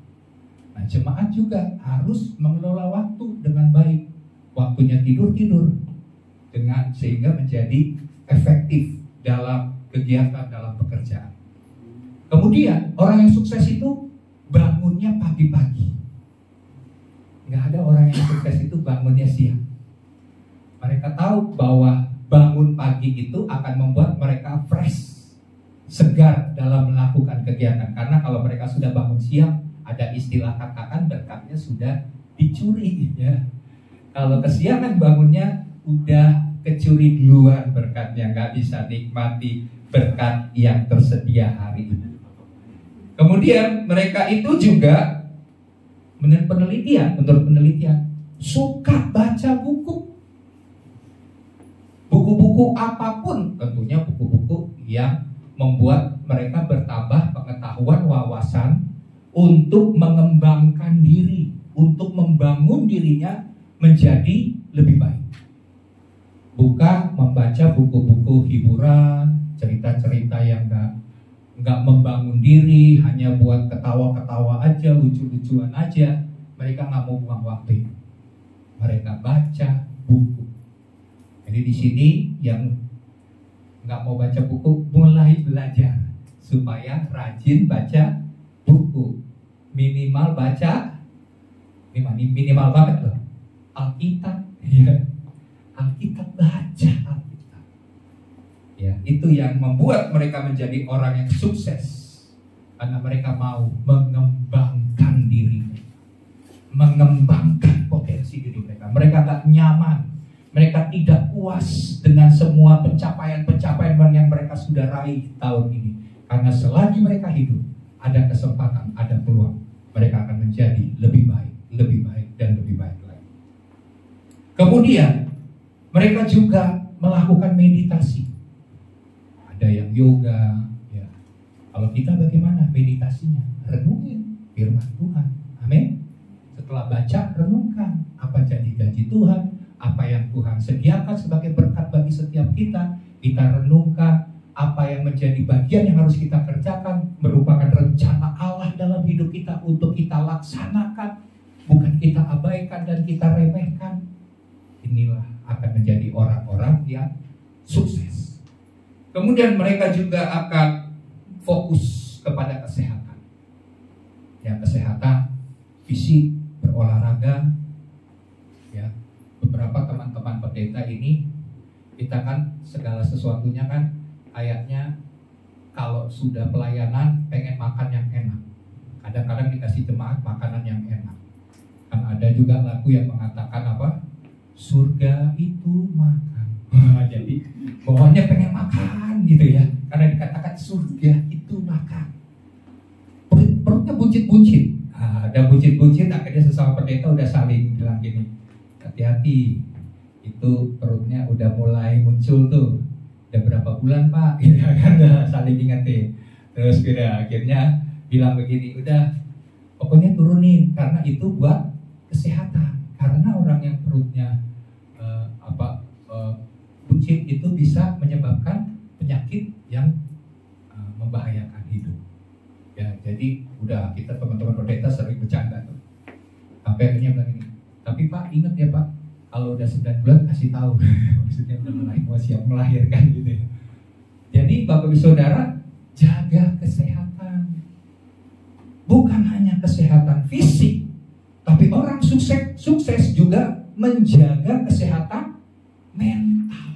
Speaker 2: Nah, jemaat juga harus mengelola waktu dengan baik. Waktunya tidur dengan sehingga menjadi efektif dalam kegiatan, dalam pekerjaan. Kemudian orang yang sukses itu bangunnya pagi-pagi. Nggak ada orang yang sukses itu bangunnya siang. Mereka tahu bahwa bangun pagi itu akan membuat mereka fresh, segar dalam melakukan kegiatan. Karena kalau mereka sudah bangun siang, ada istilah katakan berkatnya sudah dicuri, ya. Kalau kesiangan bangunnya udah kecuri duluan berkatnya, nggak bisa nikmati berkat yang tersedia hari ini. Kemudian mereka itu juga menurut penelitian suka baca buku-buku apapun, tentunya buku-buku yang membuat mereka bertambah pengetahuan, wawasan, untuk mengembangkan diri, untuk membangun dirinya menjadi lebih baik. Bukan membaca buku-buku hiburan, cerita-cerita yang nggak membangun diri, hanya buat ketawa-ketawa aja, lucu-lucuan aja. Mereka nggak mau buang waktu. Mereka baca buku. Jadi di sini yang nggak mau baca buku mulai belajar supaya rajin baca buku. Minimal baca, minimal banget loh, Alkitab, ya. Alkitab, baca Alkitab. Ya, itu yang membuat mereka menjadi orang yang sukses, karena mereka mau mengembangkan diri mereka, mengembangkan potensi diri mereka. Mereka gak nyaman, mereka tidak puas dengan semua pencapaian-pencapaian yang mereka sudah raih tahun ini, karena selagi mereka hidup, ada kesempatan, ada peluang, mereka akan menjadi lebih baik, dan lebih baik lagi. Kemudian mereka juga melakukan meditasi. Ada yang yoga, ya. Kalau kita bagaimana meditasinya? Renungin firman Tuhan. Amin. Setelah baca, renungkan apa janji-janji Tuhan, apa yang Tuhan sediakan sebagai berkat bagi setiap kita. Kita renungkan apa yang menjadi bagian yang harus kita kerjakan, merupakan rencana Allah dalam hidup kita untuk kita laksanakan, bukan kita abaikan dan kita remehkan. Inilah akan menjadi orang-orang yang sukses. Kemudian mereka juga akan fokus kepada kesehatan. Ya, kesehatan fisik, berolahraga. Ya, beberapa teman-teman pendeta ini, kita kan segala sesuatunya kan kayaknya kalau sudah pelayanan pengen makan yang enak. Kadang-kadang dikasih jemaat makanan yang enak. Kan ada juga lagu yang mengatakan apa? Surga itu makan. Jadi pokoknya pengen makan gitu ya. Karena dikatakan surga itu makan. Perutnya buncit-buncit. Ada buncit-buncit, akhirnya sesama pendeta udah saling bilang gini, hati-hati, itu perutnya udah mulai muncul tuh. Udah berapa bulan Pak? Gitu kan, udah saling ingetin. Terus akhirnya bilang begini, udah pokoknya turunin karena itu buat kesehatan. Karena orang yang perutnya buncit itu bisa menyebabkan penyakit yang membahayakan hidup. Ya, jadi udah kita teman-teman pendeta sering bercanda tuh. Sampai akhirnya bilang ini, tapi Pak ingat ya Pak, kalau udah 9 bulan kasih tahu. Maksudnya udah mau siap melahirkan gitu ya. Jadi Bapak Ibu Saudara, jaga kesehatan. Bukan hanya kesehatan fisik, tapi orang sukses juga menjaga kesehatan mental.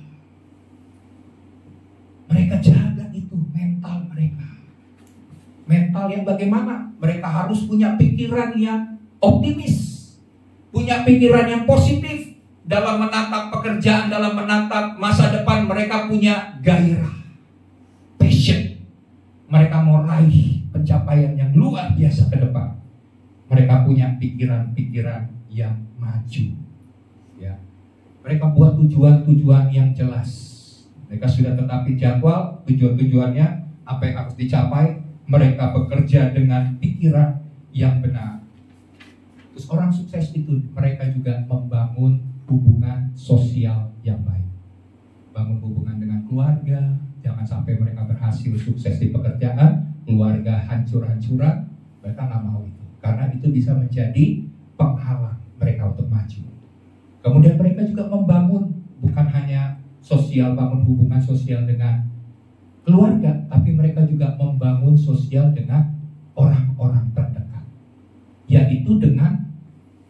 Speaker 2: Mereka jaga itu mental mereka. Mental yang bagaimana? Mereka harus punya pikiran yang optimis, punya pikiran yang positif dalam menatap pekerjaan, dalam menatap masa depan. Mereka punya gairah, passion. Mereka mau raih pencapaian yang luar biasa ke depan. Mereka punya pikiran-pikiran yang maju. Ya. Mereka buat tujuan-tujuan yang jelas. Mereka sudah tetapi jadwal tujuan-tujuannya, apa yang harus dicapai. Mereka bekerja dengan pikiran yang benar. Terus orang sukses itu mereka juga membangun hubungan sosial yang baik. Bangun hubungan dengan keluarga. Jangan sampai mereka berhasil sukses di pekerjaan, keluarga hancur-hancuran. Mereka nggak mau itu, karena itu bisa menjadi penghalang mereka untuk maju. Kemudian mereka juga membangun bukan hanya sosial, bangun hubungan sosial dengan keluarga, tapi mereka juga membangun sosial dengan orang-orang terdekat, yaitu dengan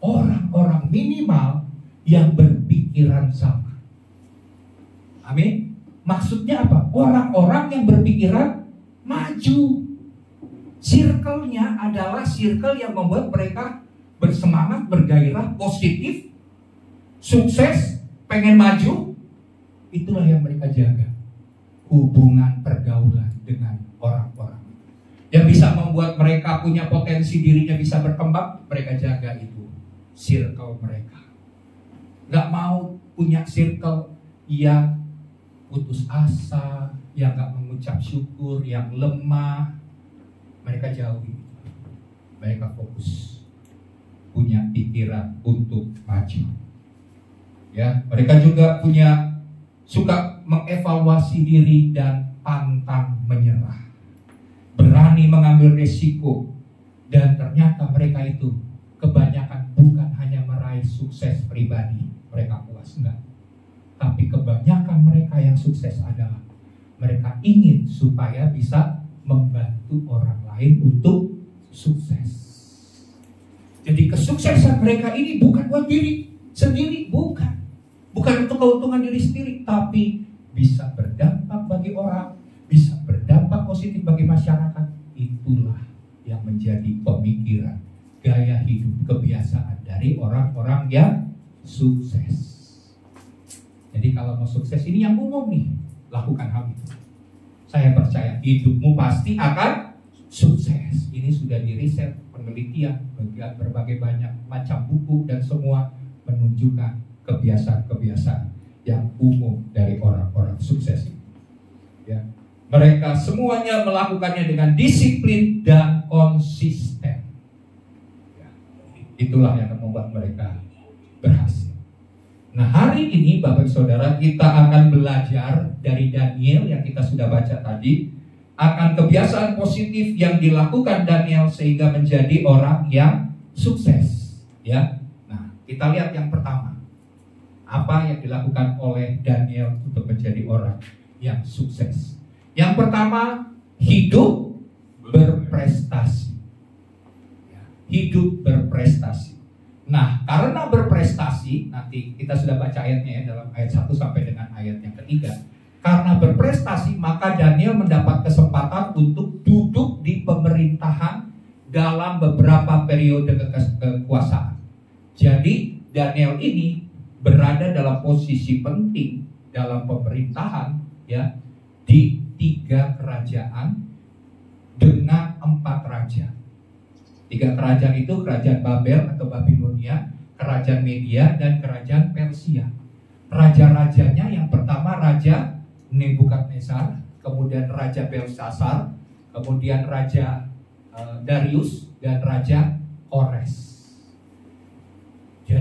Speaker 2: orang-orang minimal yang berpikiran sama. Amin. Maksudnya apa? Orang-orang yang berpikiran maju. Circle-nya adalah circle yang membuat mereka bersemangat, bergairah, positif, sukses, pengen maju. Itulah yang mereka jaga. Hubungan pergaulan dengan orang-orang yang bisa membuat mereka punya potensi dirinya bisa berkembang. Mereka jaga itu circle mereka. Gak mau punya circle yang putus asa, yang gak mengucap syukur, yang lemah. Mereka jauhi. Mereka fokus, punya pikiran untuk maju. Ya, mereka juga punya suka mengevaluasi diri dan pantang menyerah. Berani mengambil resiko. Dan ternyata mereka itu kebanyakan bukan hanya meraih sukses pribadi, mereka puas, enggak. Tapi kebanyakan mereka yang sukses adalah mereka ingin supaya bisa membantu orang lain untuk sukses. Jadi kesuksesan mereka ini bukan buat diri sendiri, bukan untuk keuntungan diri sendiri, tapi bisa berdampak bagi orang, bisa berdampak positif bagi masyarakat. Itulah yang menjadi pemikiran, gaya hidup, kebiasaan dari orang-orang yang sukses. Jadi kalau mau sukses ini yang umum nih, lakukan hal itu. Saya percaya hidupmu pasti akan sukses. Ini sudah diriset, penelitian, berbagai banyak macam buku dan semua menunjukkan kebiasaan-kebiasaan yang umum dari orang-orang sukses ini. Ya. Mereka semuanya melakukannya dengan disiplin dan konsisten. Ya. Itulah yang akan membuat mereka berhasil. Nah, hari ini Bapak Saudara kita akan belajar dari Daniel yang kita sudah baca tadi, akan kebiasaan positif yang dilakukan Daniel sehingga menjadi orang yang sukses. Ya. Nah, kita lihat yang pertama. Apa yang dilakukan oleh Daniel untuk menjadi orang yang sukses? Yang pertama, hidup berprestasi. Hidup berprestasi. Nah, karena berprestasi, nanti kita sudah baca ayatnya ya, dalam ayat 1 sampai dengan ayat yang ketiga. Karena berprestasi, maka Daniel mendapat kesempatan untuk duduk di pemerintahan dalam beberapa periode kekuasaan. Jadi, Daniel ini berada dalam posisi penting dalam pemerintahan ya, di 3 kerajaan dengan 4 raja. 3 kerajaan itu kerajaan Babel atau Babilonia, kerajaan Media, dan kerajaan Persia. Raja-rajanya yang pertama Raja Nebukadnezar, kemudian Raja Belshazzar, kemudian Raja Darius, dan Raja Kores.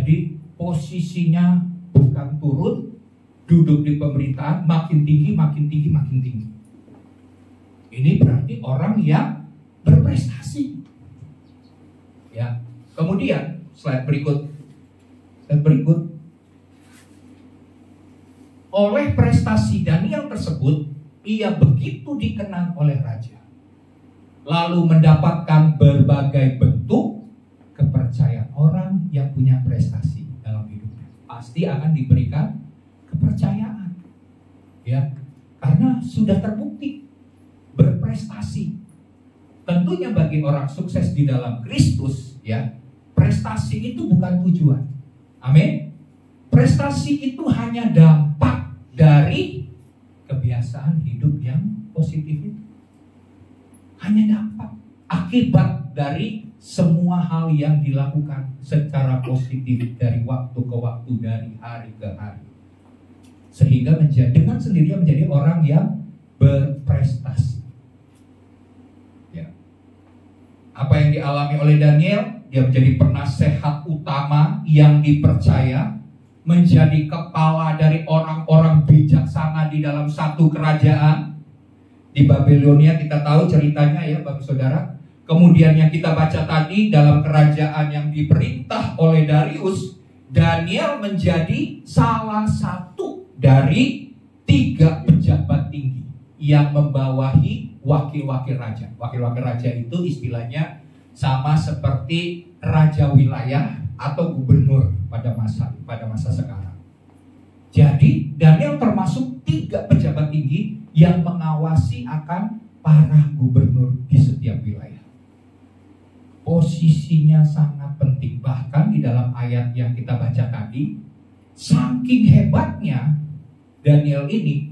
Speaker 2: Jadi posisinya bukan turun, duduk di pemerintahan makin tinggi, makin tinggi, makin tinggi. Ini berarti orang yang berprestasi. Ya. Kemudian slide berikut. Oleh prestasi Daniel tersebut, ia begitu dikenang oleh raja. Lalu mendapatkan berbagai bentuk kepercayaan. Orang yang punya prestasi dalam hidupnya pasti akan diberikan kepercayaan. Ya, karena sudah terbukti berprestasi. Tentunya bagi orang sukses di dalam Kristus, ya, prestasi itu bukan tujuan. Amin. Prestasi itu hanya dampak dari kebiasaan hidup yang positif itu. Hanya dampak, akibat dari semua hal yang dilakukan secara positif dari waktu ke waktu, dari hari ke hari. Sehingga dengan sendirinya menjadi orang yang berprestasi. Ya. Apa yang dialami oleh Daniel? Dia menjadi penasehat utama yang dipercaya, menjadi kepala dari orang-orang bijaksana di dalam satu kerajaan. Di Babilonia kita tahu ceritanya ya Bapak Saudara. Kemudian yang kita baca tadi dalam kerajaan yang diperintah oleh Darius, Daniel menjadi salah satu dari 3 pejabat tinggi yang membawahi wakil-wakil raja. Wakil-wakil raja itu istilahnya sama seperti raja wilayah atau gubernur pada masa sekarang. Jadi Daniel termasuk 3 pejabat tinggi yang mengawasi akan para gubernur di setiap wilayah. Posisinya sangat penting. Bahkan di dalam ayat yang kita baca tadi, saking hebatnya Daniel ini,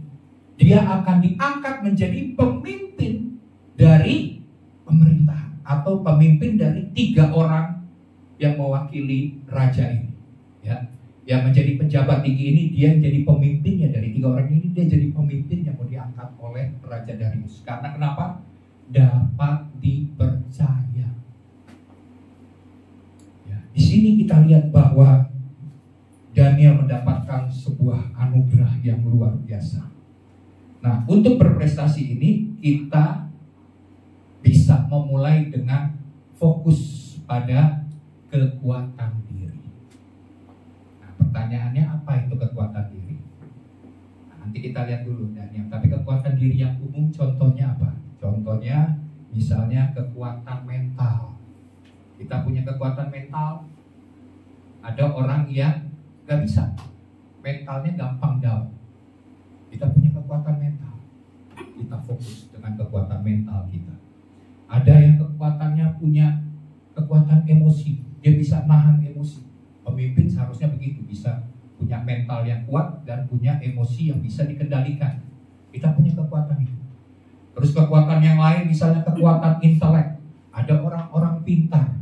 Speaker 2: dia akan diangkat menjadi pemimpin dari pemerintahan atau pemimpin dari 3 orang yang mewakili raja ini. Ya, yang menjadi pejabat tinggi ini, dia jadi pemimpinnya dari 3 orang ini. Dia jadi pemimpin yang mau diangkat oleh Raja Darius. Karena kenapa? Dapat dipercaya. Ya, di sini kita lihat bahwa Daniel mendapatkan sebuah anugerah yang luar biasa. Nah, untuk berprestasi ini kita bisa memulai dengan fokus pada kekuatan diri. Pertanyaannya apa itu kekuatan diri? Nah, nanti kita lihat dulu Daniel. Tapi kekuatan diri yang umum contohnya apa? Contohnya misalnya kekuatan mental. Kita punya kekuatan mental. Ada orang yang gak bisa, mentalnya gampang down. Kita punya kekuatan mental. Kita fokus dengan kekuatan mental kita. Ada yang kekuatannya punya kekuatan emosi. Dia bisa nahan emosi. Pemimpin seharusnya begitu, bisa punya mental yang kuat dan punya emosi yang bisa dikendalikan. Kita punya kekuatan itu. Terus kekuatan yang lain misalnya kekuatan intelek. Ada orang-orang pintar,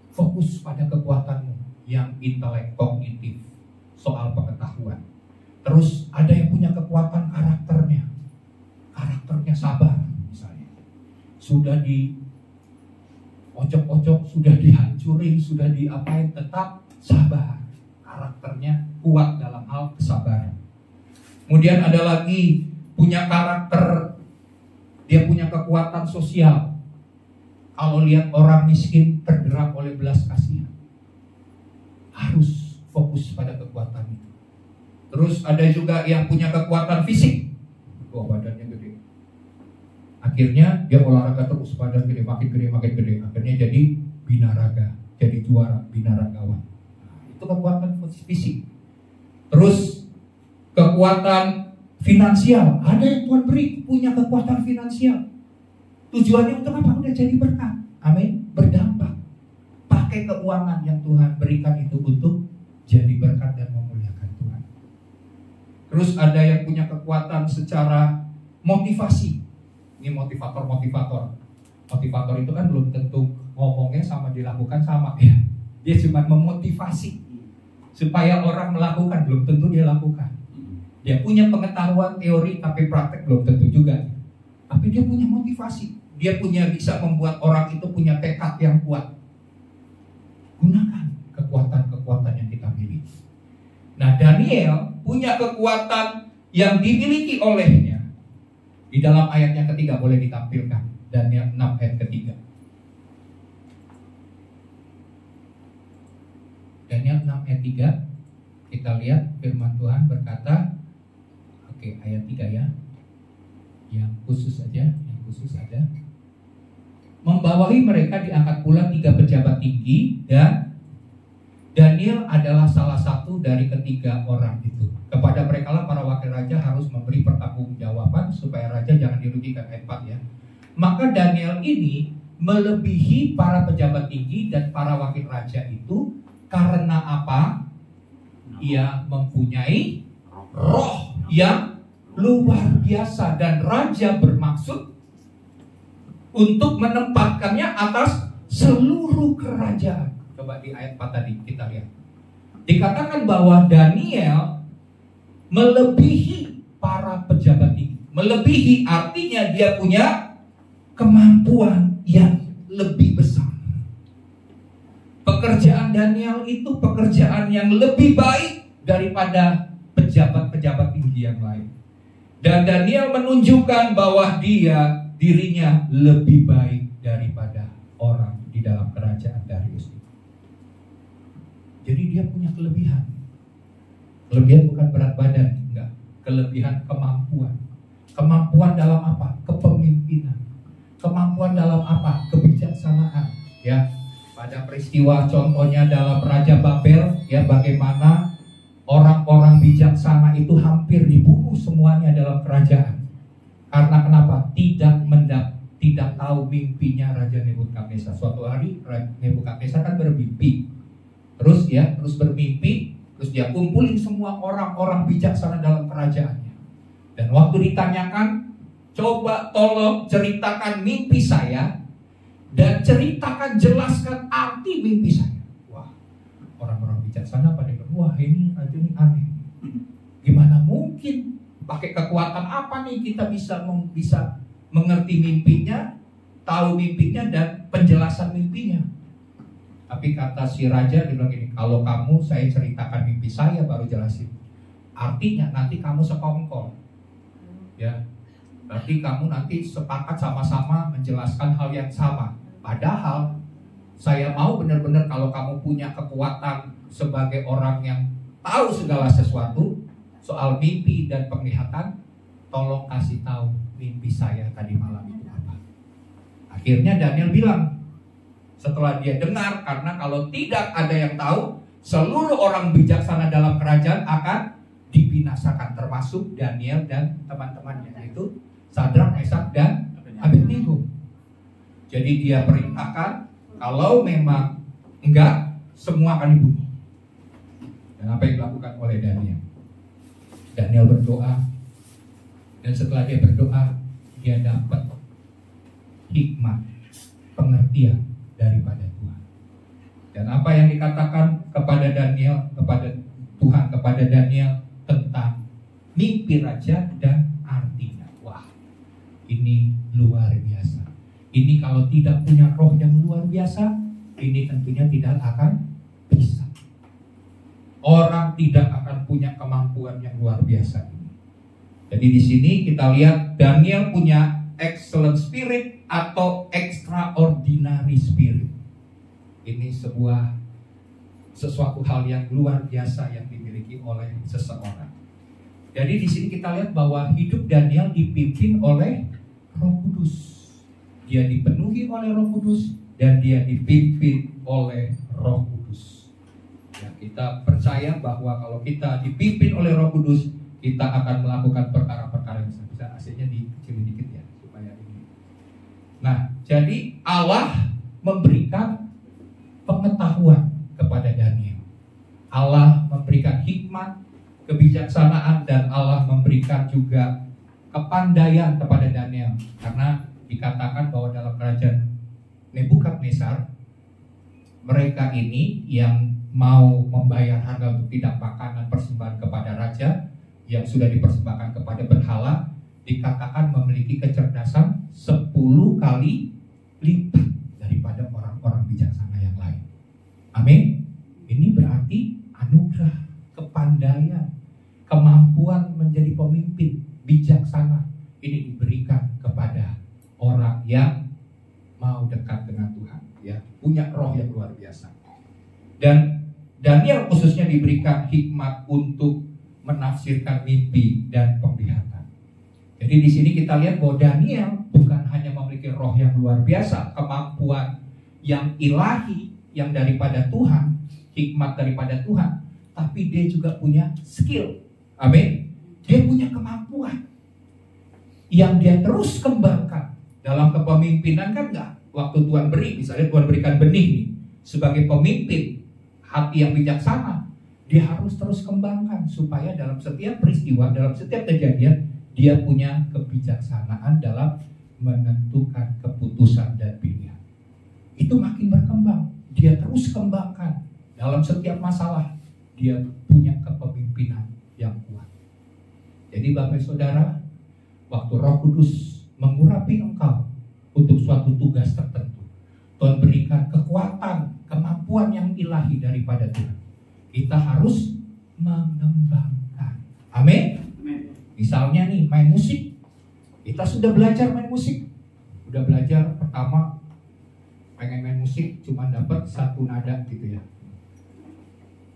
Speaker 2: fokus pada kekuatanmu yang intelek, kognitif, soal pengetahuan. Terus ada yang punya kekuatan karakternya sabar misalnya. Sudah di ojok-ojok, sudah dihancurin, sudah diapain, tetap sabar. Karakternya kuat dalam hal kesabaran. Kemudian ada lagi punya karakter, dia punya kekuatan sosial. Kalau lihat orang miskin tergerak oleh belas kasihan, harus fokus pada kekuatan itu. Terus ada juga yang punya kekuatan fisik. Badannya gede. Akhirnya dia olahraga terus, badan gede, makin gede, makin gede. Akhirnya jadi binaraga, jadi juara binaragawan. Itu kekuatan fisik. Terus kekuatan finansial. Ada yang Tuhan beri punya kekuatan finansial. Tujuannya untuk apa? Udah jadi berkat. Amin. Berdampak. Pakai keuangan yang Tuhan berikan itu untuk jadi berkat dan memuliakan Tuhan. Terus ada yang punya kekuatan secara motivasi. Ini motivator. Motivator itu kan belum tentu ngomongnya sama dilakukan sama ya. Dia cuma memotivasi supaya orang melakukan, belum tentu dia lakukan. Dia punya pengetahuan teori tapi praktek belum tentu juga. Tapi dia punya motivasi. Dia bisa membuat orang itu punya tekad yang kuat. Gunakan kekuatan-kekuatan yang kita miliki. Nah, Daniel punya kekuatan yang dimiliki olehnya. Di dalam ayat yang ketiga boleh ditampilkan, Daniel 6 ayat ketiga. Daniel 6 ayat 3, kita lihat firman Tuhan berkata, oke, ayat 3 ya, yang khusus ada. Membawahi mereka diangkat pula 3 pejabat tinggi, dan Daniel adalah salah satu dari ketiga orang itu. Kepada mereka lah para wakil raja harus memberi pertanggungjawaban supaya raja jangan dirugikan, ayat 4 ya. Maka Daniel ini melebihi para pejabat tinggi dan para wakil raja itu. Karena apa? Ia mempunyai roh yang luar biasa, dan raja bermaksud untuk menempatkannya atas seluruh kerajaan. Coba di ayat 4 tadi kita lihat. Dikatakan bahwa Daniel melebihi para pejabat tinggi. Melebihi artinya dia punya kemampuan yang lebih besar. Pekerjaan Daniel itu pekerjaan yang lebih baik daripada pejabat-pejabat tinggi yang lain. Dan Daniel menunjukkan bahwa dirinya lebih baik daripada orang di dalam kerajaan Darius. Jadi dia punya kelebihan. Kelebihan bukan berat badan, enggak. Kelebihan kemampuan. Kemampuan dalam apa? Kepemimpinan. Kemampuan dalam apa? Kebijaksanaan, ya. Pada peristiwa contohnya dalam Raja Babel, ya, bagaimana orang-orang bijaksana itu hampir dibunuh semuanya dalam kerajaan. Karena kenapa? Tidak tahu mimpinya Raja Nebukadnezar. Suatu hari Nebukadnezar kan bermimpi. Terus bermimpi, terus dia kumpulin semua orang-orang bijaksana dalam kerajaannya. Dan waktu ditanyakan, coba tolong ceritakan mimpi saya, dan ceritakan, jelaskan arti mimpi saya. Wah, orang-orang bijaksana pada bilang, wah ini raja ini aneh. Gimana mungkin? Pakai kekuatan apa nih kita bisa mengerti mimpinya, tahu mimpinya, dan penjelasan mimpinya? Tapi kata si raja, dia bilang gini, kalau kamu saya ceritakan mimpi saya baru jelasin. Artinya nanti kamu sekongkol, ya. Berarti kamu nanti sepakat sama-sama menjelaskan hal yang sama. Padahal saya mau benar-benar kalau kamu punya kekuatan sebagai orang yang tahu segala sesuatu soal mimpi dan penglihatan, tolong kasih tahu mimpi saya tadi malam itu apa. Akhirnya Daniel bilang, setelah dia dengar, karena kalau tidak ada yang tahu, seluruh orang bijaksana dalam kerajaan akan dibinasakan, termasuk Daniel dan teman-temannya, yaitu Sadrak, Mesak, dan Abednego. Jadi dia perintahkan, kalau memang enggak, semua akan dibunuh. Dan apa yang dilakukan oleh Daniel? Daniel berdoa, dan setelah dia berdoa, dia dapat hikmat, pengertian daripada Tuhan. Dan apa yang dikatakan kepada Daniel, kepada Tuhan, kepada Daniel tentang mimpi raja dan artinya. Wah, ini luar biasa. Ini kalau tidak punya roh yang luar biasa, ini tentunya tidak akan bisa. Orang tidak akan punya kemampuan yang luar biasa ini. Jadi di sini kita lihat Daniel punya excellent spirit atau extraordinary spirit. Ini sesuatu hal yang luar biasa yang dimiliki oleh seseorang. Jadi di sini kita lihat bahwa hidup Daniel dipimpin oleh Roh Kudus. Dia dipenuhi oleh Roh Kudus dan dia dipimpin oleh Roh Kudus. Ya, kita percaya bahwa kalau kita dipimpin oleh Roh Kudus, kita akan melakukan perkara-perkara yang bisa aslinya dikecilin dikit ya supaya ini. Nah, jadi Allah memberikan pengetahuan kepada Daniel. Allah memberikan hikmat, kebijaksanaan, dan Allah memberikan juga kepandaian kepada Daniel. Karena dikatakan bahwa dalam kerajaan Nebukadnezar, mereka ini yang mau membayar harga untuk tidak makanan persembahan kepada raja yang sudah dipersembahkan kepada berhala, dikatakan memiliki kecerdasan 10 kali lipat daripada orang-orang bijaksana yang lain. Amin. Ini berarti anugerah kepandaian, kemampuan menjadi pemimpin bijaksana ini diberikan kepada orang yang mau dekat dengan Tuhan, ya, punya roh yang luar biasa. Dan Daniel khususnya diberikan hikmat untuk menafsirkan mimpi dan penglihatan. Jadi di sini kita lihat bahwa Daniel bukan hanya memiliki roh yang luar biasa, kemampuan yang ilahi yang daripada Tuhan, hikmat daripada Tuhan, tapi dia juga punya skill. Amin. Dia punya kemampuan yang dia terus kembangkan dalam kepemimpinan. Kan enggak, waktu Tuhan beri, misalnya Tuhan berikan benih nih, sebagai pemimpin hati yang bijaksana, dia harus terus kembangkan supaya dalam setiap peristiwa, dalam setiap kejadian, dia punya kebijaksanaan dalam menentukan keputusan dan pilihan. Itu makin berkembang, dia terus kembangkan dalam setiap masalah, dia punya kepemimpinan yang kuat. Jadi Bapak Saudara, waktu Roh Kudus mengurapi engkau untuk suatu tugas tertentu, Tuhan berikan kekuatan, kemampuan yang ilahi daripada Tuhan. Kita harus mengembangkan. Amin. Misalnya nih, main musik. Kita sudah belajar main musik. Udah belajar pertama pengen main musik cuma dapat satu nada gitu ya.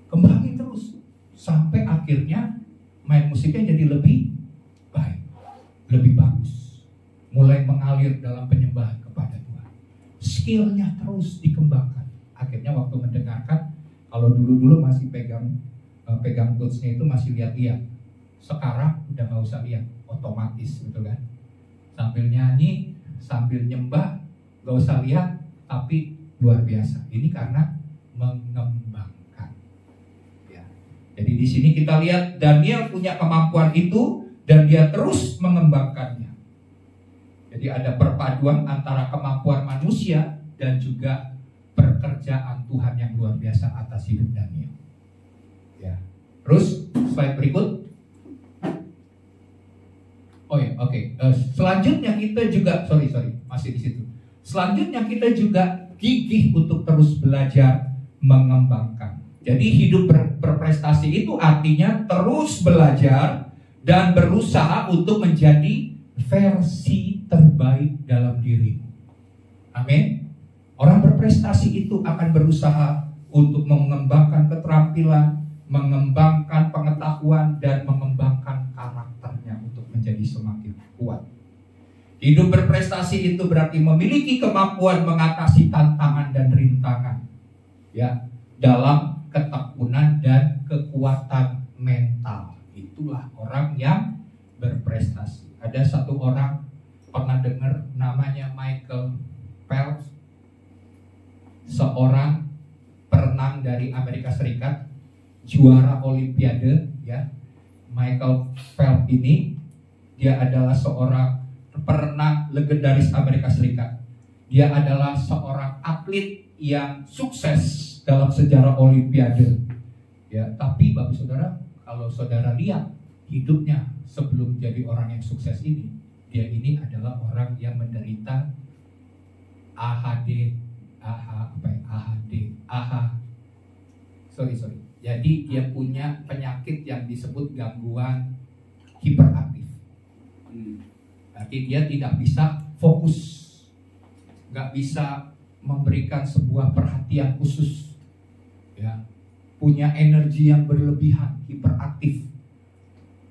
Speaker 2: Kembangin terus sampai akhirnya main musiknya jadi lebih baik, lebih bagus. Mulai mengalir dalam penyembahan kepada Tuhan. Skillnya terus dikembangkan. Akhirnya waktu mendengarkan, kalau dulu-dulu masih pegang tools-nya itu masih lihat-lihat. Sekarang udah nggak usah lihat, otomatis gitu kan. Sambil nyanyi, sambil nyembah, nggak usah lihat, tapi luar biasa. Ini karena mengembangkan. Ya. Jadi di sini kita lihat Daniel punya kemampuan itu dan dia terus mengembangkannya. Jadi ada perpaduan antara kemampuan manusia dan juga pekerjaan Tuhan yang luar biasa atas hidup Daniel. Ya. Terus slide berikut. Oh ya, oke. Selanjutnya kita juga, masih di situ. Selanjutnya kita juga gigih untuk terus belajar mengembangkan. Jadi hidup berprestasi itu artinya terus belajar dan berusaha untuk menjadi versi terbaik dalam dirimu. Amin. Orang berprestasi itu akan berusaha untuk mengembangkan keterampilan, mengembangkan pengetahuan, dan mengembangkan karakternya untuk menjadi semakin kuat. Hidup berprestasi itu berarti memiliki kemampuan mengatasi tantangan dan rintangan, ya, dalam ketekunan dan kekuatan mental. Itulah orang yang berprestasi. Ada satu orang, pernah dengar namanya Michael Phelps, seorang perenang dari Amerika Serikat, juara Olimpiade, ya. Michael Phelps ini dia adalah seorang perenang legendaris Amerika Serikat. Dia adalah seorang atlet yang sukses dalam sejarah Olimpiade. Ya, tapi Bapak Saudara, kalau Saudara lihat hidupnya sebelum jadi orang yang sukses ini, dia ini adalah orang yang menderita Jadi dia punya penyakit yang disebut gangguan hiperaktif. Berarti dia tidak bisa fokus, nggak bisa memberikan sebuah perhatian khusus, ya. Punya energi yang berlebihan, hiperaktif.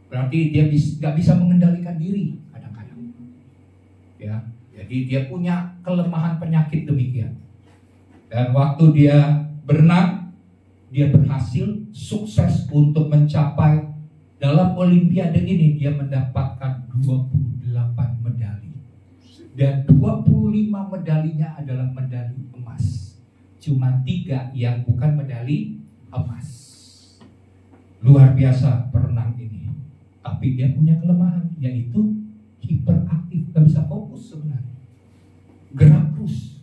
Speaker 2: Berarti dia nggak bisa mengendalikan diri kadang-kadang, ya. Jadi dia punya kelemahan penyakit demikian. Dan waktu dia berenang, dia berhasil sukses untuk mencapai dalam Olimpiade ini. Dia mendapatkan 28 medali. Dan 25 medalinya adalah medali emas. Cuma 3 yang bukan medali emas. Luar biasa perenang ini. Tapi dia punya kelemahan, yaitu hiperaktif. Gak bisa fokus sebenarnya. Gerak terus,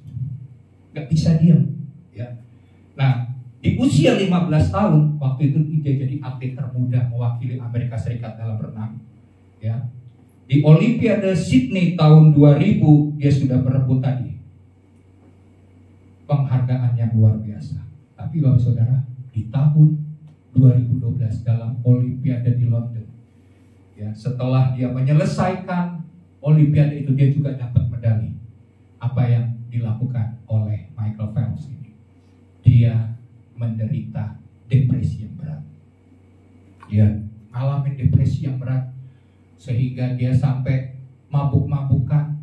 Speaker 2: gak bisa diam, ya. Nah, di usia 15 tahun, waktu itu dia jadi atlet termuda mewakili Amerika Serikat dalam renang, ya. Di Olimpiade Sydney tahun 2000 dia sudah berebut tadi penghargaan yang luar biasa. Tapi Bapak Saudara, di tahun 2012 dalam Olimpiade di London. Ya, setelah dia menyelesaikan Olimpiade itu dia juga dapat medali. Apa yang dilakukan oleh Michael Phelps ini? Dia menderita depresi yang berat. Dia mengalami depresi yang berat sehingga dia sampai mabuk-mabukan.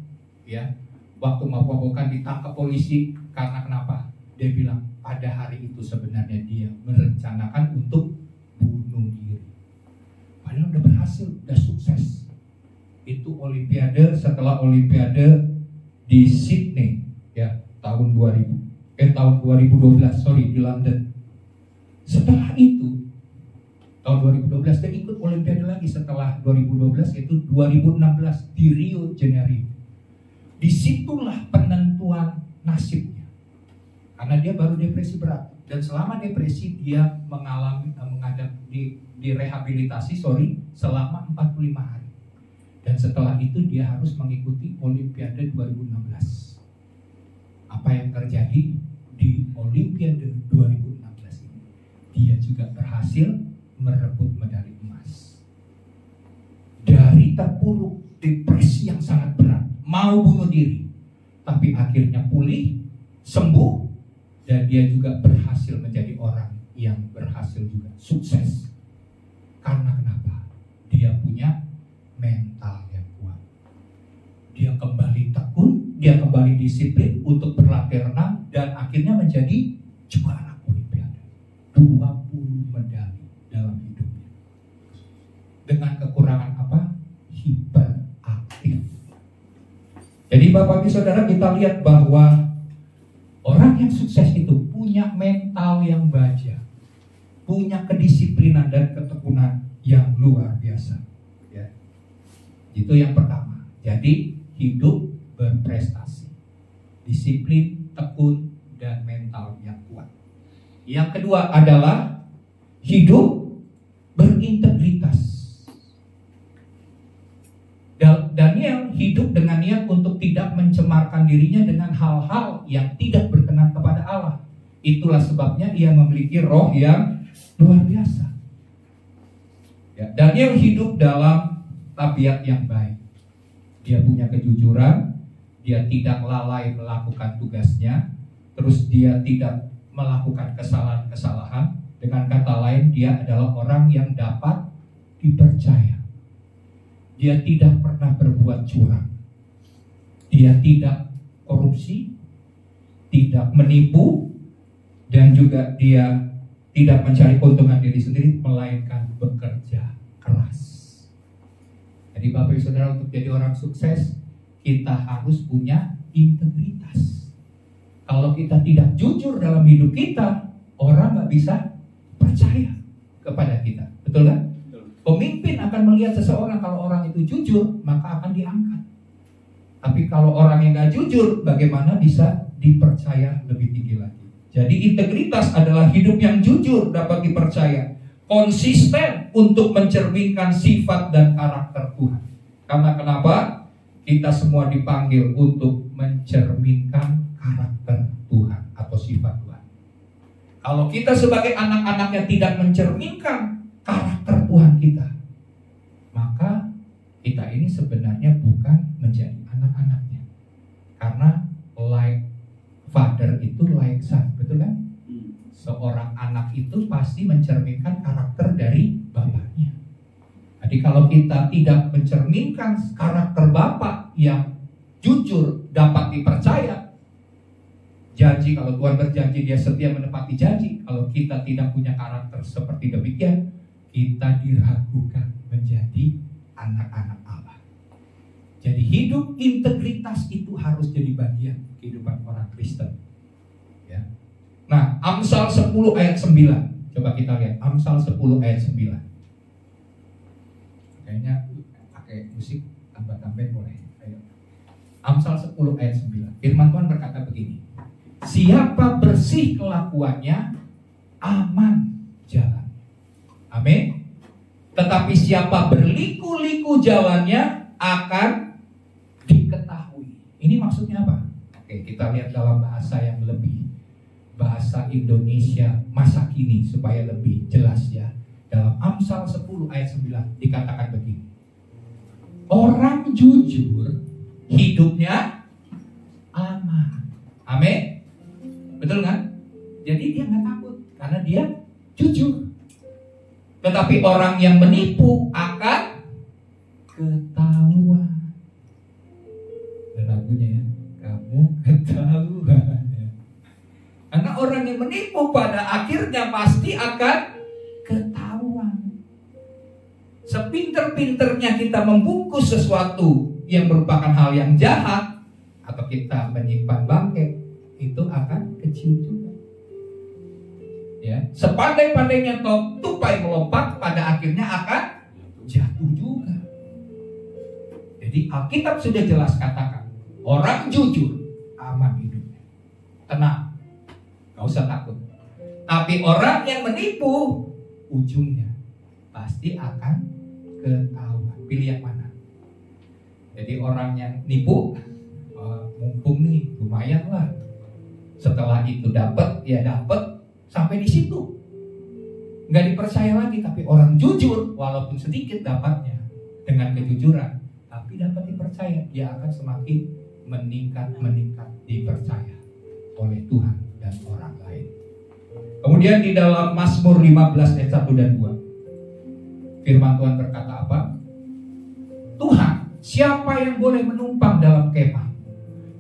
Speaker 2: Ya, waktu mabuk-mabukan ditangkap polisi karena kenapa? Dia bilang pada hari itu sebenarnya dia merencanakan untuk bunuh diri. Padahal udah berhasil, udah sukses. Itu Olimpiade, setelah Olimpiade di Sydney ya tahun 2012 di London. Setelah itu tahun 2012 dia ikut Olimpiade lagi setelah 2012, yaitu 2016 di Rio de Janeiro. Disitulah penentuan nasibnya, karena dia baru depresi berat dan selama depresi dia direhabilitasi selama 45 hari. Dan setelah itu dia harus mengikuti Olimpiade 2016. Apa yang terjadi di Olimpiade 2016 ini? Dia juga berhasil merebut medali emas. Dari terpuruk depresi yang sangat berat, mau bunuh diri, tapi akhirnya pulih, sembuh, dan dia juga berhasil menjadi orang yang berhasil juga sukses. Karena kenapa? Dia punya mental yang kuat. Dia kembali tekun, dia kembali disiplin untuk berlatih renang, dan akhirnya menjadi juara Olimpiade. 20 medali dalam hidupnya. Dengan kekurangan apa? Hiperaktif. Jadi Bapak Ibu Saudara, kita lihat bahwa orang yang sukses itu punya mental yang baja, punya kedisiplinan dan ketekunan yang luar biasa. Ya. Itu yang pertama. Jadi hidup berprestasi, disiplin, tekun, dan mental yang kuat. Yang kedua adalah hidup berintegritas. Daniel hidup dengan niat untuk tidak mencemarkan dirinya dengan hal-hal yang tidak berkenan kepada Allah. Itulah sebabnya ia memiliki roh yang luar biasa. Ya, Daniel hidup dalam tabiat yang baik. Dia punya kejujuran, dia tidak lalai melakukan tugasnya, terus dia tidak melakukan kesalahan-kesalahan. Dengan kata lain, dia adalah orang yang dapat dipercaya. Dia tidak pernah berbuat curang. Dia tidak korupsi, tidak menipu, dan juga dia tidak mencari keuntungan diri sendiri, melainkan bekerja keras. Jadi Bapak Ibu Saudara, untuk jadi orang sukses, kita harus punya integritas. Kalau kita tidak jujur dalam hidup kita, orang nggak bisa percaya kepada kita. Betul kan? Pemimpin akan melihat seseorang, kalau orang itu jujur, maka akan diangkat. Tapi kalau orang yang gak jujur, bagaimana bisa dipercaya lebih tinggi lagi? Jadi integritas adalah hidup yang jujur, dapat dipercaya, konsisten untuk mencerminkan sifat dan karakter Tuhan. Karena kenapa? Kita semua dipanggil untuk mencerminkan karakter Tuhan atau sifat Tuhan. Kalau kita sebagai anak-anaknya tidak mencerminkan karakter Tuhan kita, maka kita ini sebenarnya bukan menjadi anak-anaknya. Karena like father itu like son, betul kan? Seorang anak itu pasti mencerminkan karakter dari bapaknya. Jadi kalau kita tidak mencerminkan karakter bapak yang jujur, dapat dipercaya, janji, kalau Tuhan berjanji dia setia menepati janji. Kalau kita tidak punya karakter seperti demikian, kita diragukan menjadi anak-anak Allah. Jadi hidup integritas itu harus jadi bagian kehidupan orang Kristen. Ya. Nah, Amsal 10 ayat 9. Coba kita lihat Amsal 10 ayat 9. Kayaknya pakai musik tambah-tambahin boleh. Ayo. Amsal 10 ayat 9. Firman Tuhan berkata begini. Siapa bersih kelakuannya, aman jalan. Amin. Tetapi siapa berliku-liku jalannya akan diketahui. Ini maksudnya apa? Oke, kita lihat dalam bahasa yang lebih bahasa Indonesia masa kini supaya lebih jelas ya. Dalam Amsal 10 ayat 9 dikatakan begini. Orang jujur hidupnya aman. Amin. Betul kan? Jadi dia nggak takut karena dia jujur. Tetapi orang yang menipu akan ketahuan. Dan lagunya ya, kamu ketahuan. Karena orang yang menipu pada akhirnya pasti akan ketahuan. Sepinter-pinternya kita membungkus sesuatu yang merupakan hal yang jahat, atau kita menyimpan bangkai, itu akan kecil juga. Ya, sepandai-pandainya tupai melompat, pada akhirnya akan jatuh juga. Jadi Alkitab sudah jelas katakan, orang jujur aman hidupnya, tenang, gak usah takut. Tapi orang yang menipu, ujungnya pasti akan ketahuan. Pilih yang mana? Jadi orang yang nipu, mumpung nih, lumayan lah. Setelah itu dapat, ya dapat sampai di situ, nggak dipercaya lagi. Tapi orang jujur, walaupun sedikit dapatnya dengan kejujuran, tapi dapat dipercaya, dia akan semakin meningkat dipercaya oleh Tuhan dan orang lain. Kemudian di dalam Mazmur 15 ayat 1 dan 2, firman Tuhan berkata apa? Tuhan, siapa yang boleh menumpang dalam kemah?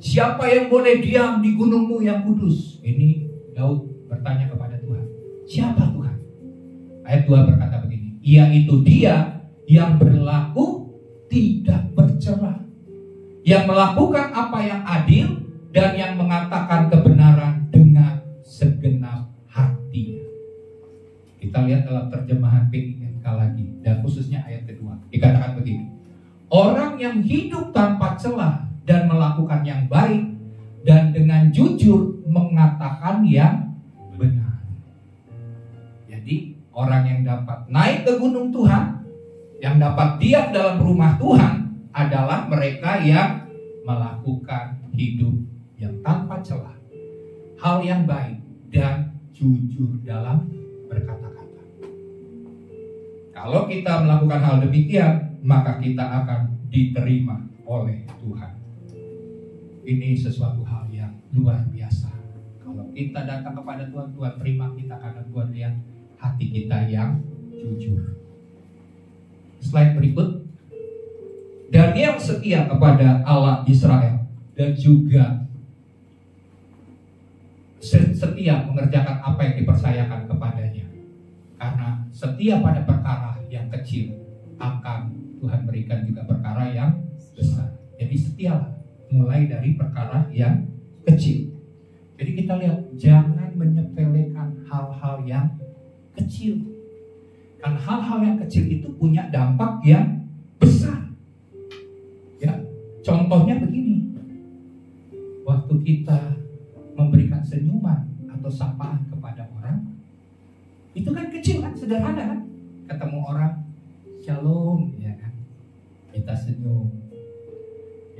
Speaker 2: Siapa yang boleh diam di gunungmu yang kudus? Ini Daud bertanya kepada Tuhan. Siapa Tuhan? Ayat 2 berkata begini, yaitu Dia yang berlaku tidak bercela, yang melakukan apa yang adil, dan yang mengatakan kebenaran dengan segenap hatinya. Kita lihat dalam terjemahan PINK lagi, dan khususnya ayat kedua, dikatakan begini, orang yang hidup tanpa celah dan melakukan yang baik, dan dengan jujur mengatakan yang benar. Jadi orang yang dapat naik ke gunung Tuhan, yang dapat diam dalam rumah Tuhan, adalah mereka yang melakukan hidup yang tanpa celah, hal yang baik, dan jujur dalam berkata-kata. Kalau kita melakukan hal demikian, maka kita akan diterima oleh Tuhan. Ini sesuatu hal yang luar biasa. Kalau kita datang kepada Tuhan, Tuhan terima kita karena Tuhan lihat hati kita yang jujur. Slide berikut. Daniel setia kepada Allah Israel dan juga setia mengerjakan apa yang dipercayakan kepadanya. Karena setia pada perkara yang kecil, akan Tuhan berikan juga perkara yang besar. Jadi setialah mulai dari perkara yang kecil. Jadi kita lihat, jangan menyepelekan hal-hal yang kecil. Karena hal-hal yang kecil itu punya dampak yang besar. Ya, contohnya begini. Waktu kita memberikan senyuman atau sapaan kepada orang, itu kan kecil kan, sederhana kan. Ketemu orang, shalom, ya kan. Kita senyum.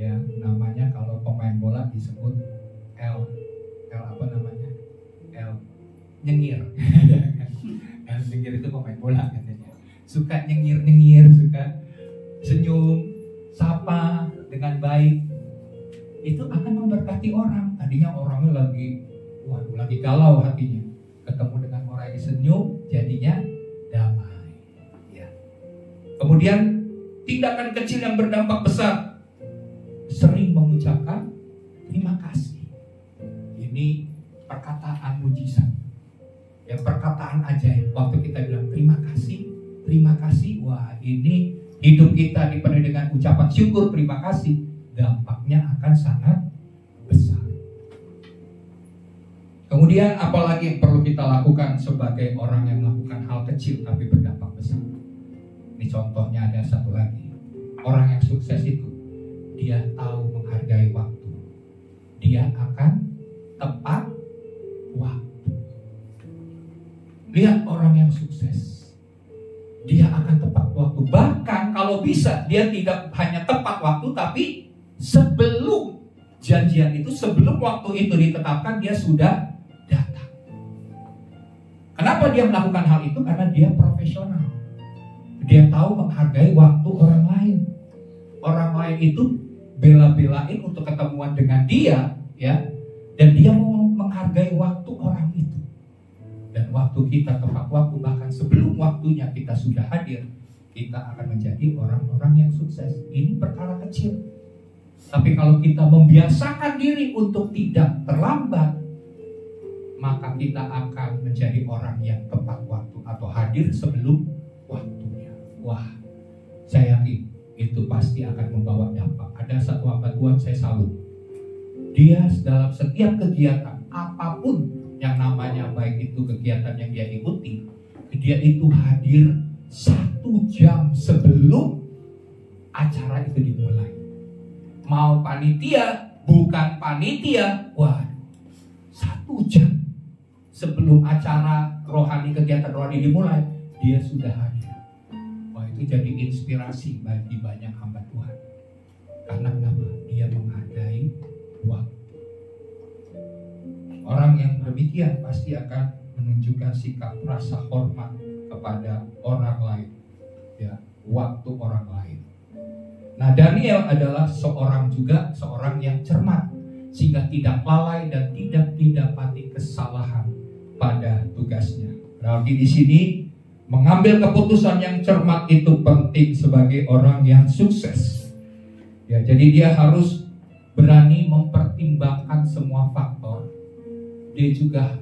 Speaker 2: Ya, namanya kalau pemain bola disebut L apa namanya? L nyengir. L nyengir itu pemain bola katanya. Suka nyengir, suka senyum, sapa dengan baik. Itu akan memberkati orang. Tadinya orangnya lagi galau hatinya. Ketemu dengan orang yang senyum, jadinya damai. Ya. Kemudian tindakan kecil yang berdampak besar, sering mengucapkan terima kasih. Ini perkataan mujizat, ya, perkataan ajaib. Waktu kita bilang terima kasih, wah, ini hidup kita dipenuhi dengan ucapan syukur, terima kasih, dampaknya akan sangat besar. Kemudian apalagi yang perlu kita lakukan sebagai orang yang melakukan hal kecil tapi berdampak besar? Ini contohnya ada satu lagi. Orang yang sukses itu, dia tahu menghargai waktu. Dia akan tepat waktu. Lihat orang yang sukses, dia akan tepat waktu. Bahkan kalau bisa, dia tidak hanya tepat waktu, tapi sebelum janjian itu, sebelum waktu itu ditetapkan, dia sudah datang. Kenapa dia melakukan hal itu? Karena dia profesional. Dia tahu menghargai waktu orang lain. Orang lain itu bela-belain untuk ketemuan dengan dia, ya. Dan dia mau menghargai waktu orang itu. Dan waktu kita tepat waktu, bahkan sebelum waktunya kita sudah hadir, kita akan menjadi orang-orang yang sukses. Ini perkara kecil. Tapi kalau kita membiasakan diri untuk tidak terlambat, maka kita akan menjadi orang yang tepat waktu atau hadir sebelum waktunya. Wah, saya yakin itu pasti akan membawa dampak. Ada satu hamba Tuhan saya salut. Dia dalam setiap kegiatan apapun yang namanya, baik itu kegiatan yang dia ikuti, dia itu hadir 1 jam sebelum acara itu dimulai. Mau panitia, bukan panitia, wah, 1 jam sebelum acara rohani, kegiatan rohani dimulai, dia sudah hadir. Wah, itu jadi inspirasi bagi banyak hamba Tuhan. Karena kenapa? Dia menghargai waktu. Orang yang demikian pasti akan menunjukkan sikap rasa hormat kepada orang lain, ya, waktu orang lain. Nah, Daniel adalah seorang yang cermat, sehingga tidak lalai dan tidak didapati kesalahan pada tugasnya. Berarti di sini mengambil keputusan yang cermat itu penting sebagai orang yang sukses. Ya, jadi dia harus berani mempertimbangkan semua faktor. Dia juga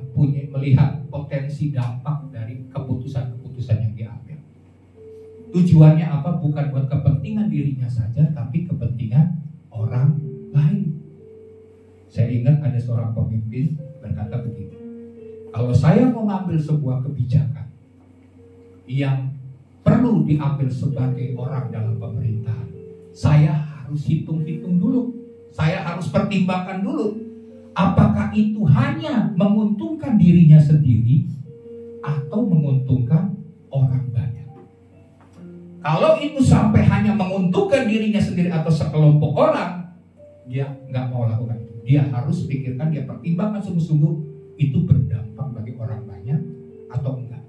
Speaker 2: melihat potensi dampak dari keputusan-keputusan yang diambil. Tujuannya apa? Bukan buat kepentingan dirinya saja, tapi kepentingan orang lain. Saya ingat ada seorang pemimpin berkata begini, kalau saya mau mengambil sebuah kebijakan yang perlu diambil sebagai orang dalam pemerintahan, saya harus hitung-hitung dulu. Saya harus pertimbangkan dulu. Apakah itu hanya menguntungkan dirinya sendiri atau menguntungkan orang banyak? Kalau itu sampai hanya menguntungkan dirinya sendiri atau sekelompok orang, dia nggak mau lakukan itu. Dia harus pikirkan, dia pertimbangkan sungguh-sungguh, itu berdampak bagi orang banyak atau enggak.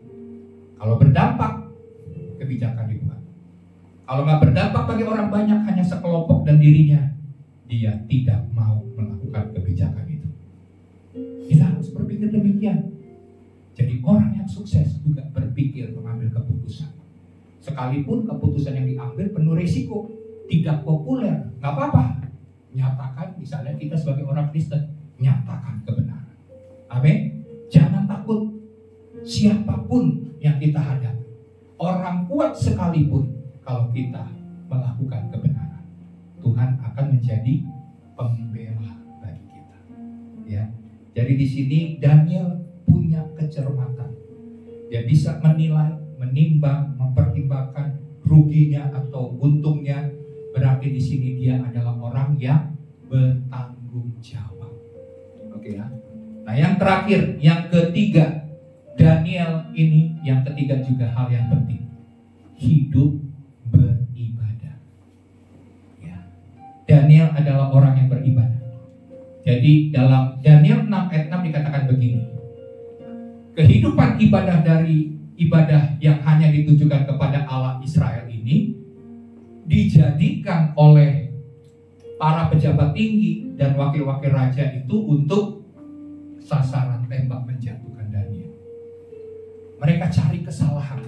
Speaker 2: Kalau berdampak, kebijakan dibuat. Kalau nggak berdampak bagi orang banyak, hanya sekelompok dan dirinya, dia tidak mau melakukan kebijakan itu. Kita harus berpikir demikian. Jadi orang yang sukses juga berpikir mengambil keputusan. Sekalipun keputusan yang diambil penuh risiko, tidak populer, nggak apa-apa. Nyatakan, misalnya kita sebagai orang Kristen, nyatakan kebenaran. Amin. Jangan takut siapapun yang kita hadapi. Orang kuat sekalipun, kalau kita melakukan kebenaran, Tuhan akan menjadi pembela bagi kita. Ya. Jadi di sini Daniel punya kecermatan. Dia bisa menilai, menimbang, mempertimbangkan ruginya atau untungnya. Berarti di sini dia adalah orang yang bertanggung jawab. Oke ya. Nah, yang terakhir, yang ketiga, Daniel ini yang ketiga juga hal yang penting. Hidup beribadah. Ya. Daniel adalah orang yang beribadah. Jadi dalam Daniel 6 ayat 6 dikatakan begini. Kehidupan ibadah dari ibadah yang hanya ditujukan kepada Allah Israel ini dijadikan oleh para pejabat tinggi dan wakil-wakil raja itu untuk sasaran tembak menjatuhkan Daniel. Mereka cari kesalahan.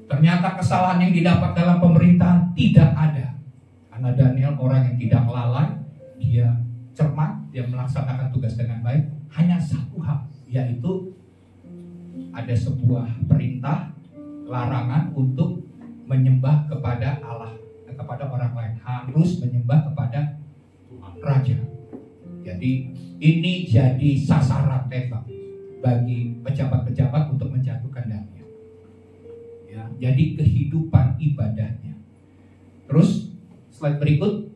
Speaker 2: Ternyata kesalahan yang didapat dalam pemerintahan tidak ada. Karena Daniel orang yang tidak lalai, dia cermat, dia melaksanakan tugas dengan baik. Hanya satu hal, yaitu ada sebuah perintah, larangan untuk menyembah kepada Allah, kepada orang lain. Harus menyembah kepada raja. Jadi ini jadi sasaran tembak bagi pejabat-pejabat untuk menjatuhkan Daniel. Ya, jadi kehidupan ibadahnya. Terus slide berikut.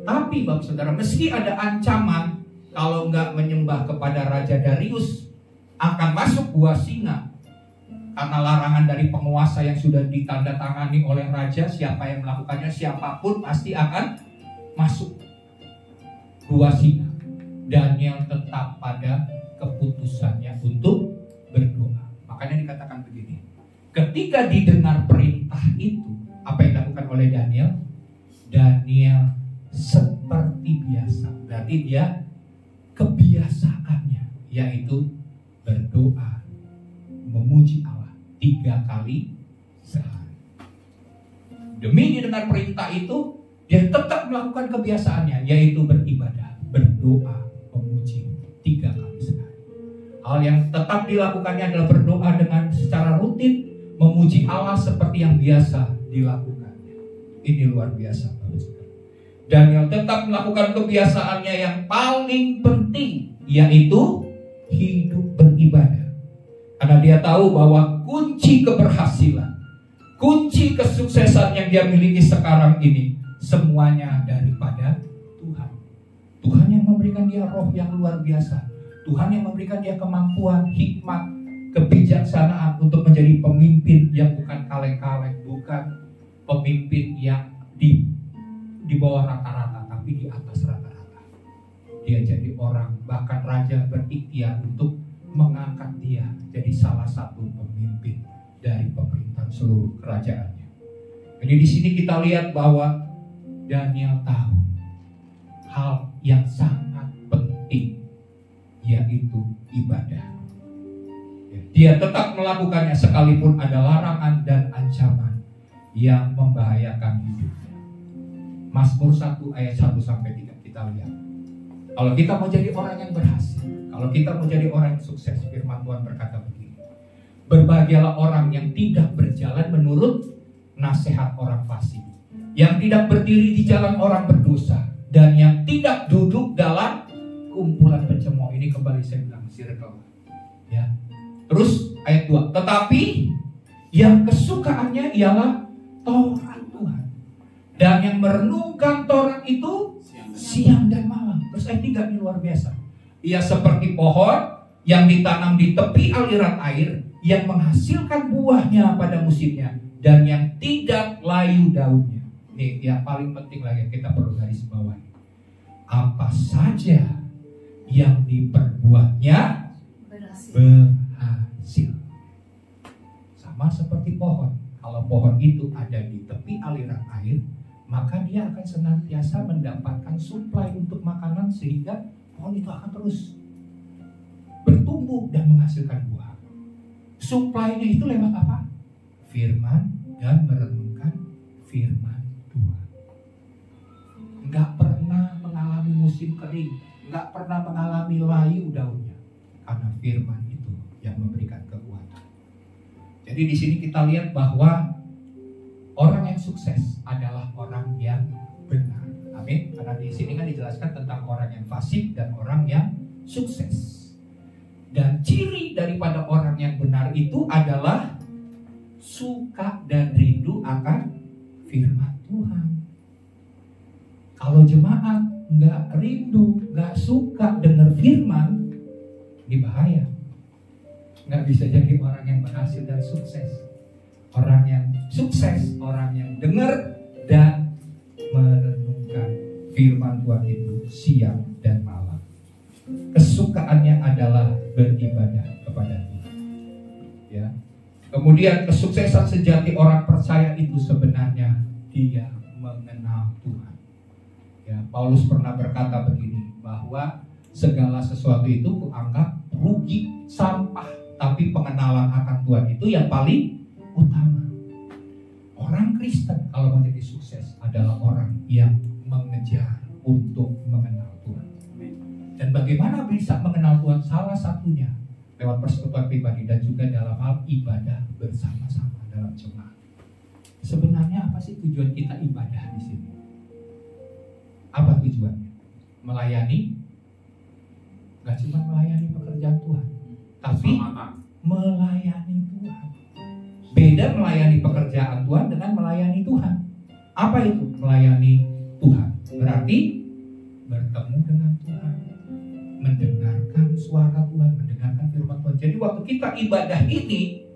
Speaker 2: Tapi Bapak Saudara, meski ada ancaman kalau nggak menyembah kepada Raja Darius akan masuk gua singa, karena larangan dari penguasa yang sudah ditandatangani oleh raja, siapa yang melakukannya, siapapun pasti akan masuk gua singa. Daniel tetap pada keputusannya untuk berdoa. Makanya dikatakan begini. Ketika didengar perintah itu, apa yang dilakukan oleh Daniel? Daniel seperti biasa. Berarti dia kebiasaannya, yaitu berdoa, memuji Allah 3 kali sehari. Demi didengar perintah itu, dia tetap melakukan kebiasaannya, yaitu beribadah, berdoa, memuji 3 kali sehari. Hal yang tetap dilakukannya adalah berdoa dengan secara rutin, memuji Allah seperti yang biasa dilakukannya. Ini luar biasa, Bapak Saudara. Daniel tetap melakukan kebiasaannya yang paling penting, yaitu hidup beribadah. Karena dia tahu bahwa kunci keberhasilan, kunci kesuksesan yang dia miliki sekarang ini, semuanya daripada Tuhan. Tuhan yang memberikan dia roh yang luar biasa. Tuhan yang memberikan dia kemampuan, hikmat, kebijaksanaan untuk menjadi pemimpin yang bukan kaleng-kaleng, bukan pemimpin yang di bawah rata-rata, tapi di atas rata-rata. Dia jadi orang, bahkan raja berikhtiar untuk mengangkat dia jadi salah satu pemimpin dari pemerintahan seluruh kerajaannya. Jadi di sini kita lihat bahwa Daniel tahu hal yang sangat penting, yaitu ibadah. Dia tetap melakukannya sekalipun ada larangan dan ancaman yang membahayakan hidupnya. Mazmur 1 ayat 1-3 kita lihat. Kalau kita mau jadi orang yang berhasil, kalau kita mau jadi orang yang sukses, firman Tuhan berkata begini. Berbahagialah orang yang tidak berjalan menurut nasihat orang fasik, yang tidak berdiri di jalan orang berdosa, dan yang tidak duduk dalam kumpulan pencemooh. Ini kembali saya bilang circle. Ya. Terus ayat 2. Tetapi yang kesukaannya ialah Taurat Tuhan, dan yang merenungkan Taurat itu siang dan malam. Terus ayat 3 ini luar biasa. Ia seperti pohon yang ditanam di tepi aliran air, yang menghasilkan buahnya pada musimnya, dan yang tidak layu daunnya. Ini yang paling penting lagi yang kita perlu garis bawahi. Apa saja yang diperbuatnya berhasil. Sama seperti pohon. Kalau pohon itu ada di tepi aliran air, maka dia akan senantiasa mendapatkan suplai untuk makanan, sehingga pohon itu akan terus bertumbuh dan menghasilkan buah. Suplainya itu lewat apa? Firman dan merenungkan firman Tuhan. Enggak pernah mengalami musim kering, enggak pernah mengalami layu daunnya, karena firman itu yang memberikan kekuatan. Jadi di sini kita lihat bahwa orang yang sukses adalah orang yang benar. Amin. Karena di sini kan dijelaskan tentang orang yang fasik dan orang yang sukses. Dan ciri daripada orang yang benar itu adalah suka dan rindu akan firman Tuhan. Kalau jemaat nggak rindu, nggak suka dengar firman, ini bahaya. Nggak bisa jadi orang yang berhasil dan sukses. Orang yang sukses, orang yang dengar dan merenungkan firman Tuhan itu siang dan malam. Kesukaannya adalah beribadah kepada Tuhan. Ya. Kemudian kesuksesan sejati orang percaya itu sebenarnya dia mengenal Tuhan. Ya, Paulus pernah berkata begini, bahwa segala sesuatu itu kuanggap rugi, sampah, tapi pengenalan akan Tuhan itu yang paling utama. Orang Kristen kalau menjadi sukses adalah orang yang mengejar untuk mengenal Tuhan. Dan bagaimana bisa mengenal Tuhan? Salah satunya lewat persekutuan pribadi dan juga dalam hal ibadah bersama-sama dalam jemaat. Sebenarnya apa sih tujuan kita ibadah di sini? Apa tujuannya? Melayani? Gak cuma melayani pekerjaan Tuhan, tapi melayani Tuhan. Beda melayani pekerjaan Tuhan dengan melayani Tuhan. Apa itu melayani Tuhan? Berarti bertemu dengan Tuhan, mendengarkan suara Tuhan, mendengarkan firman Tuhan. Jadi waktu kita ibadah ini,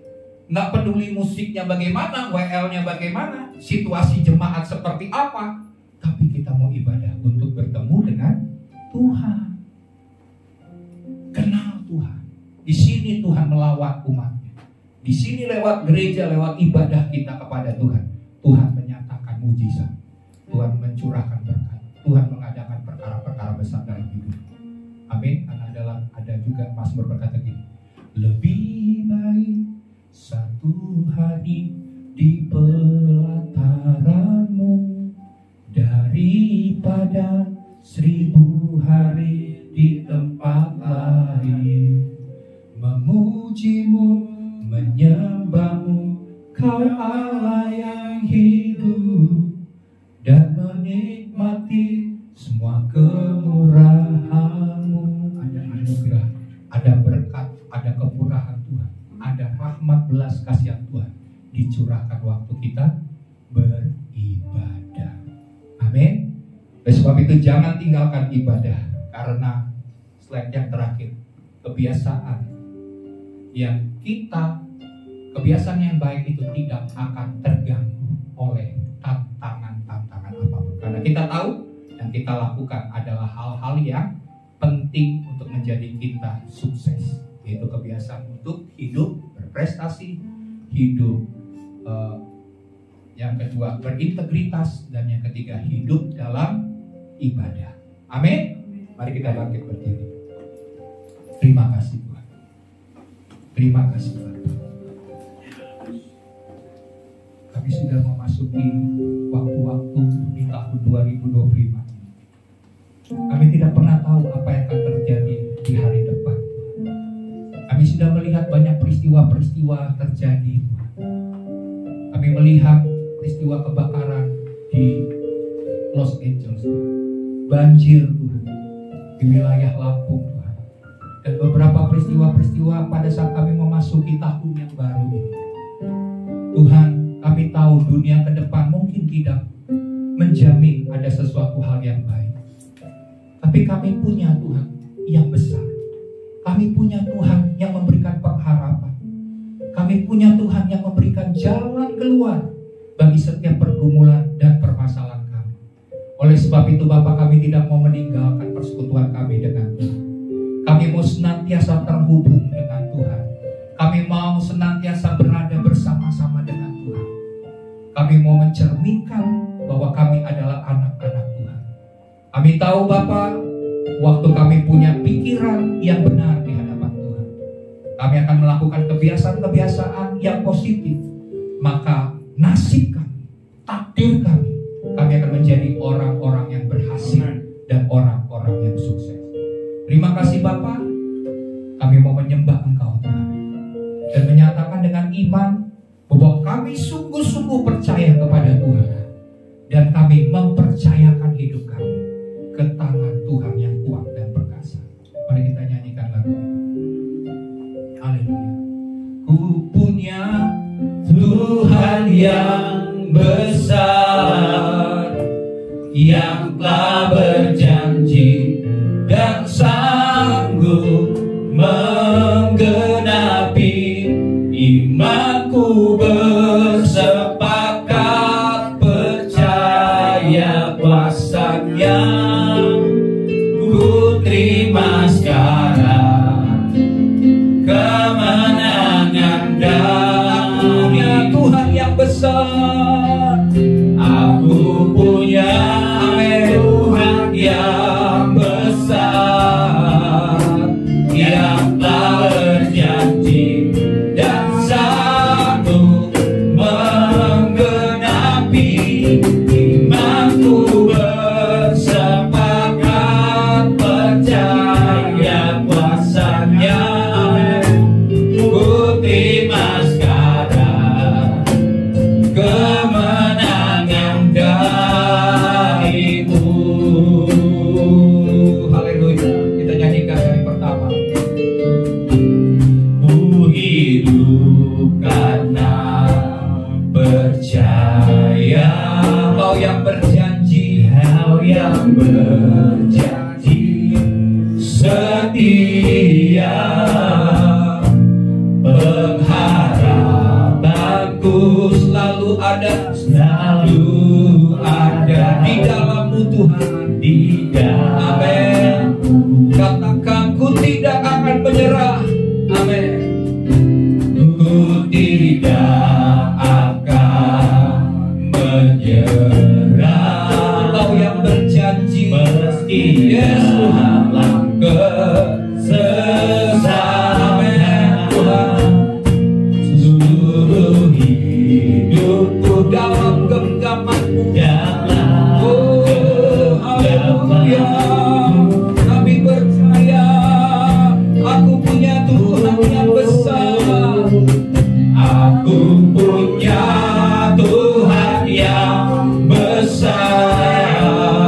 Speaker 2: nggak peduli musiknya bagaimana, WL-nya bagaimana, situasi jemaat seperti apa, tapi kita mau ibadah untuk bertemu dengan Tuhan, kenal Tuhan. Di sini Tuhan melawat umatnya. Di sini lewat gereja, lewat ibadah kita kepada Tuhan, Tuhan menyatakan mujizat, Tuhan mencurahkan berkat, Tuhan mengadakan perkara-perkara besar dalam hidup. Amin. Karena ada juga Mazmur berkata gini, lebih baik satu hari di pelataran-Mu daripada 1000 hari di tempat lain. Memuji-Mu, menyembah-Mu, Kau Allah yang hidup, dan menikmati semua kemurahan-Mu. Ada anugerah, ada berkat, ada kemurahan Tuhan, ada rahmat belas kasihan Tuhan dicurahkan waktu kita beribadah. Amin. Oleh sebab itu jangan tinggalkan ibadah, karena slide yang terakhir, kebiasaan yang baik itu tidak akan terganggu oleh tantangan-tantangan apapun. Karena kita tahu yang kita lakukan adalah hal-hal yang penting untuk menjadi kita sukses, yaitu kebiasaan untuk hidup berprestasi, hidup yang kedua berintegritas, dan yang ketiga hidup dalam ibadah. Amin. Mari kita bangkit berdiri. Terima kasih Tuhan. Terima kasih Tuhan. Kami sudah memasuki waktu-waktu di tahun 2025. Kami tidak pernah tahu apa yang akan terjadi di hari depan. Kami sudah melihat banyak peristiwa-peristiwa terjadi. Kami melihat peristiwa kebakaran di Los Angeles, banjir Tuhan, di wilayah Lampung Tuhan, dan beberapa peristiwa-peristiwa pada saat kami memasuki tahun yang baru ini. Tuhan, kami tahu dunia ke depan mungkin tidak menjamin ada sesuatu hal yang baik, tapi kami punya Tuhan yang besar. Kami punya Tuhan yang memberikan pengharapan. Kami punya Tuhan yang memberikan jalan keluar bagi setiap pergumulan dan permasalahan kami. Oleh sebab itu Bapa, kami tidak mau meninggalkan persekutuan kami dengan Tuhan. Kami mau senantiasa terhubung dengan Tuhan. Kami mau senantiasa berada bersama-sama dengan Tuhan. Kami mau mencerminkan bahwa kami adalah anak-anak Tuhan. Kami tahu Bapa, waktu kami punya pikiran yang benar di hadapan Tuhan, kami akan melakukan kebiasaan-kebiasaan yang positif, maka nasib kami, takdir kami akan menjadi orang-orang yang berhasil dan orang-orang yang sukses. Terima kasih Bapa, kami mau menyembah Engkau Tuhan, dan menyatakan dengan iman bahwa kami sungguh-sungguh percaya kepada Tuhan, dan kami mempercayakan hidup kami ke tangan Tuhan yang kuat dan perkasa. Mari kita nyanyikan lagu ini. Haleluya. Ku punya Tuhan yang besar, yang telah berjanji dan sanggup menggenapi. Imanku bersepakat percaya kuasa-Nya. Ku terima sekarang kemenangan dari Tuhan yang besar. Aku punya Tuhan yang besar, yang telah berjanji dan sanggup menggenapi. Imanku bersepakat percaya kuasa-Nya. Ku terima sekarang kemenangan darimu. Haleluya. Kita nyanyikan dari pertama. Ku hidup karena percaya. Kau yang berjanji, Kau yang berjanji setia. Pengharapanku selalu ada di dalam-Mu Tuhan, di dalam. Katakan, ku tidak akan menyerah. Amin. Ku tidak akan menyerah. Kau yang berjanji meski dalam kesesakan Tuhan, seluruh hidupku dalam genggaman-Mu. Haleluya, kami percaya aku punya Tuhan yang besar. Aku punya Tuhan yang besar,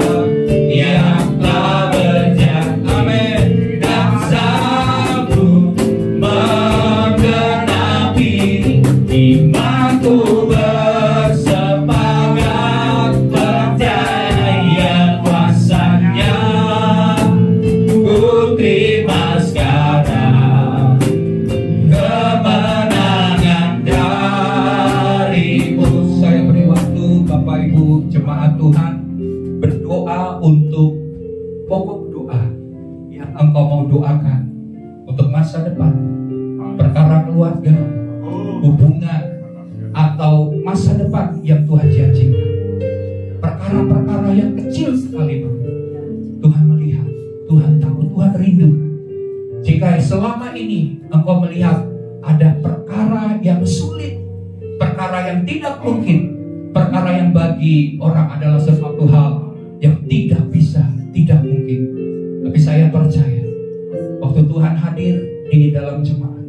Speaker 2: yang telah berjanji, amin, dan sanggup menggenapi imanku bersemangat percaya kuasanya. Ku terima sekarang kemenangan darimu. Saya beri waktu Bapak Ibu jemaat Tuhan berdoa untuk pokok doa yang engkau mau doakan untuk masa depan, perkara keluarga, hubungan, atau masa depan yang Tuhan janjikan. Perkara-perkara yang kecil sekalipun Tuhan melihat, Tuhan tahu, Tuhan rindu. Jika selama ini engkau melihat ada perkara yang sulit, perkara yang tidak mungkin, perkara yang bagi orang adalah sesuatu hal yang tidak bisa, tidak mungkin, tapi saya percaya waktu Tuhan hadir di dalam jemaat,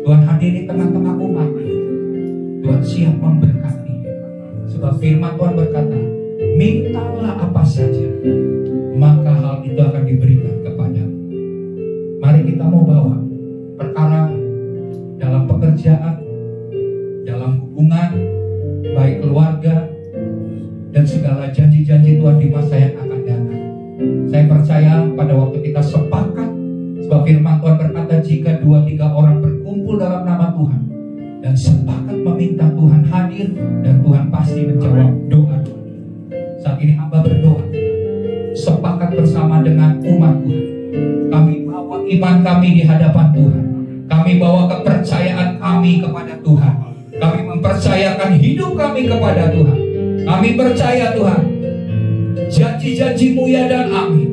Speaker 2: Tuhan hadir di tengah-tengah umat, Tuhan siap memberkati. Sebab firman Tuhan berkata, mintalah apa saja, maka hal itu akan diberikan kepadamu. Mari kita mau bawa perkara dalam pekerjaan, dalam hubungan, baik keluarga, dan segala janji-janji Tuhan di masa yang akan datang. Saya percaya pada waktu kita sepakat, sebab firman Tuhan berkata, jika 2-3 orang berkumpul dalam nama Tuhan dan sepakat meminta, Tuhan hadir dan Tuhan pasti menjawab doa. Saat ini hamba berdoa, sepakat bersama dengan umat Tuhan. Kami bawa iman kami di hadapan Tuhan. Kami bawa kepercayaan kami kepada Tuhan. Kami mempercayakan hidup kami kepada Tuhan. Kami percaya Tuhan, janji-janji-Mu ya dan amin.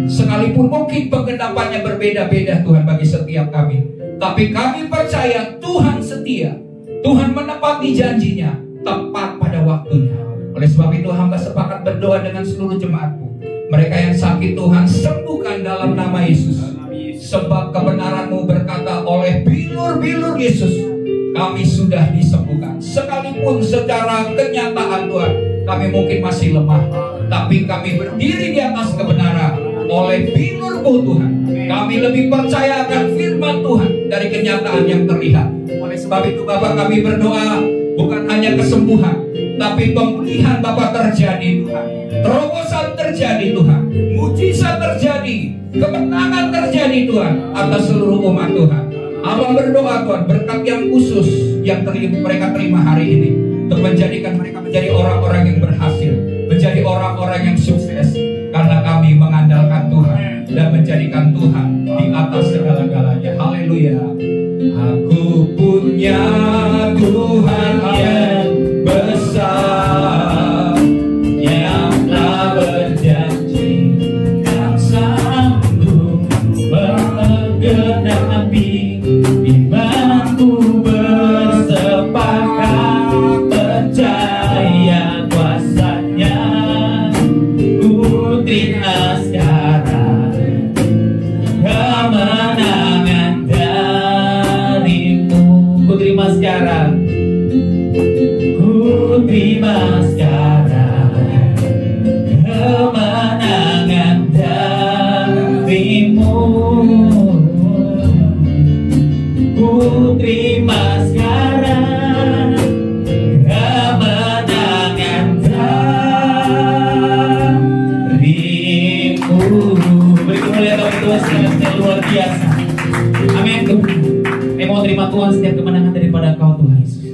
Speaker 2: Sekalipun mungkin penggenapannya berbeda-beda Tuhan bagi setiap kami, tapi kami percaya Tuhan setia. Tuhan menepati janjinya tepat pada waktunya. Oleh sebab itu hamba sepakat berdoa dengan seluruh jemaat-Mu. Mereka yang sakit Tuhan sembuhkan dalam nama Yesus. Sebab kebenaran-Mu berkata, oleh bilur-bilur Yesus kami sudah disembuhkan. Sekalipun secara kenyataan Tuhan kami mungkin masih lemah, tapi kami berdiri di atas kebenaran. Oleh bilur-Mu Tuhan kami lebih percaya akan firman Tuhan dari kenyataan yang terlihat. Oleh sebab itu Bapak, kami berdoa bukan hanya kesembuhan, tapi pemulihan Bapak terjadi Tuhan. Terobosan terjadi Tuhan. Mujizat terjadi. Kemenangan terjadi Tuhan atas seluruh umat Tuhan. Allah berdoa Tuhan, berkat yang khusus yang mereka terima hari ini, untuk menjadikan mereka menjadi orang-orang yang berhasil, menjadi orang-orang yang sukses, karena kami mengandalkan Tuhan dan menjadikan Tuhan di atas segala-galanya. Haleluya. Aku punya Tuhan yang besar, yang telah berjanji dan sanggup menggenapi imanku bersepakat percaya kuasanya. Ku terima sekarang kemenangan darimu. Ku terima sekarang, ku terima sekarang kemenangan darimu. Ku terima sekarang kemenangan darimu. Beri kemuliaan Tuhan yang luar biasa. Amin. Kami mau terima Tuhan setiap kemenangan daripada Kau Tuhan Yesus.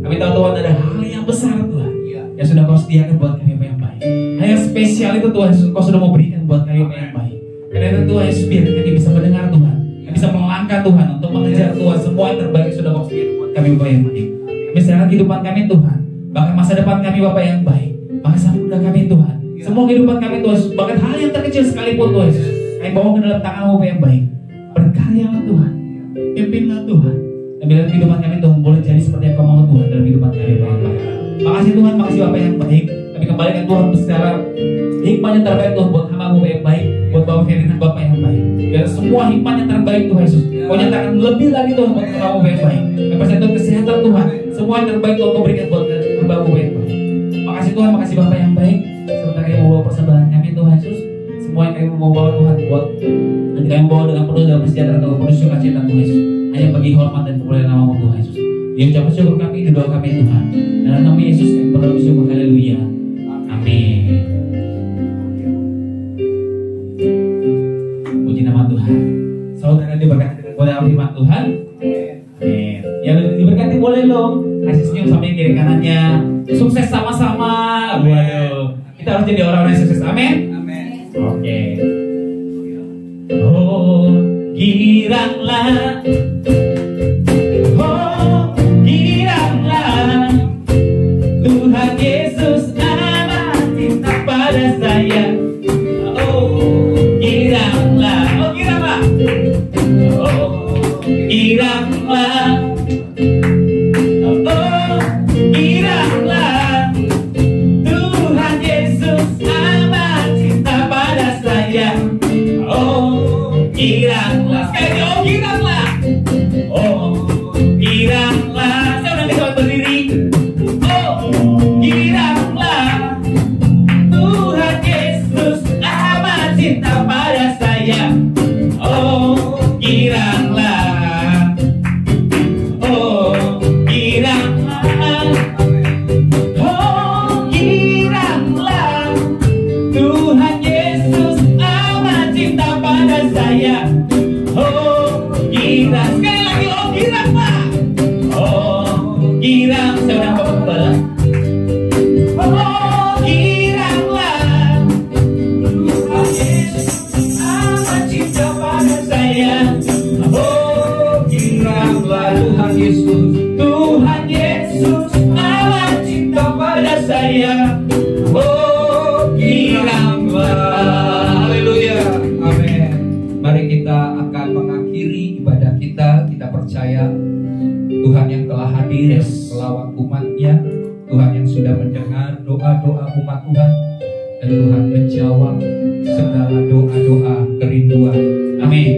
Speaker 2: Kami tahu Tuhan ada hal yang besar Tuhan yang sudah Kau sediakan buat kami yang baik. Hal yang spesial itu Tuhan Yesus Kau sudah mau berikan buat kami yang baik. Karena itu Tuhan Yesus biar kami bisa mendengar Tuhan
Speaker 1: yang bisa melangkah Tuhan untuk mengejar Tuhan semua yang terbaik sudah Kau sediakan buat kami Bapak yang baik. Kami serahkan kehidupan kami Tuhan, bahkan masa depan kami Bapak yang baik, bahkan masa muda kami Tuhan, semua kehidupan kami Tuhan, bahkan hal yang terkecil sekalipun Tuhan Yesus, kami bawa ke dalam tangan-Mu Bapak yang baik. Berkaryalah Tuhan, pimpinlah Tuhan, dan biarlah kehidupan kami Tuhan boleh jadi seperti yang Kau mau Tuhan dalam kehidupan kami Bapak yang baik. Makasih Tuhan, makasih Bapak yang baik. Kami kembalikan Tuhan secara hikmah yang terbaik Tuhan buat hamba-Mu yang baik, buat Bapak Ferdinand Bapak yang baik. Biar semua hikmah yang terbaik Tuhan Yesus Kau nyatakan lebih lagi Tuhan buat hamba-Mu yang baik. Kami percaya Tuhan kesehatan Tuhan, semua yang terbaik Tuhan Kau berikan buat hamba-Mu yang baik. Makasih Tuhan, makasih Bapak yang baik. Sebentar kami membawa persembahan kami Tuhan Yesus, semua yang kami mau bawa Tuhan buat nanti kami bawa dengan penuh dalam kesejahteraan Tuhan, penuh sukacita Tuhan Yesus, hanya bagi hormat dan kemuliaan nama-Mu Tuhan Yesus. Dia ucapkan syukur kami, doa kami Tuhan, dalam nama Yesus kami berdoa bersyukur. Haleluya, amin. Puji nama Tuhan. Saudara diberkati oleh firman Tuhan. Amin. Yang diberkati boleh lo kasih senyum sampai kiri kanannya. Sukses sama-sama. Waduh, kita harus jadi orang-orang yang sukses. Amin. Oke. Oh, giranglah. Oh, giranglah. Tuhan Yesus amat cinta pada saya. Oh, giranglah. Oh, giranglah. Oh, giranglah. Oh, giranglah. Tuhan Yesus amat cinta pada saya. Oh, giranglah. Sekali lagi, oh, giranglah. Oh, giranglah. Saya udah bisa berdiri. Oh, giranglah. Tuhan Yesus amat cinta pada saya. Oh, giranglah. Oh, giranglah. Oh, giranglah. Tuhan Yesus amat cinta pada saya. Oh, girang. Sekali lagi, oh, giranglah. Oh, girang. Saya udah bawa kepala. Oh, giranglah. Tuhan Yesus amat cinta pada saya. Oh, giranglah. Tuhan Yesus. Tuhan Yesus amat cinta pada saya. Oh, giranglah. Haleluya.
Speaker 2: Amin. Mari kita akan mengakhiri ibadah kita. Kita percaya Tuhan yang telah hadir melawat umatnya, Tuhan yang sudah mendengar doa-doa umat Tuhan, dan Tuhan menjawab segala doa-doa kerinduan. Amin.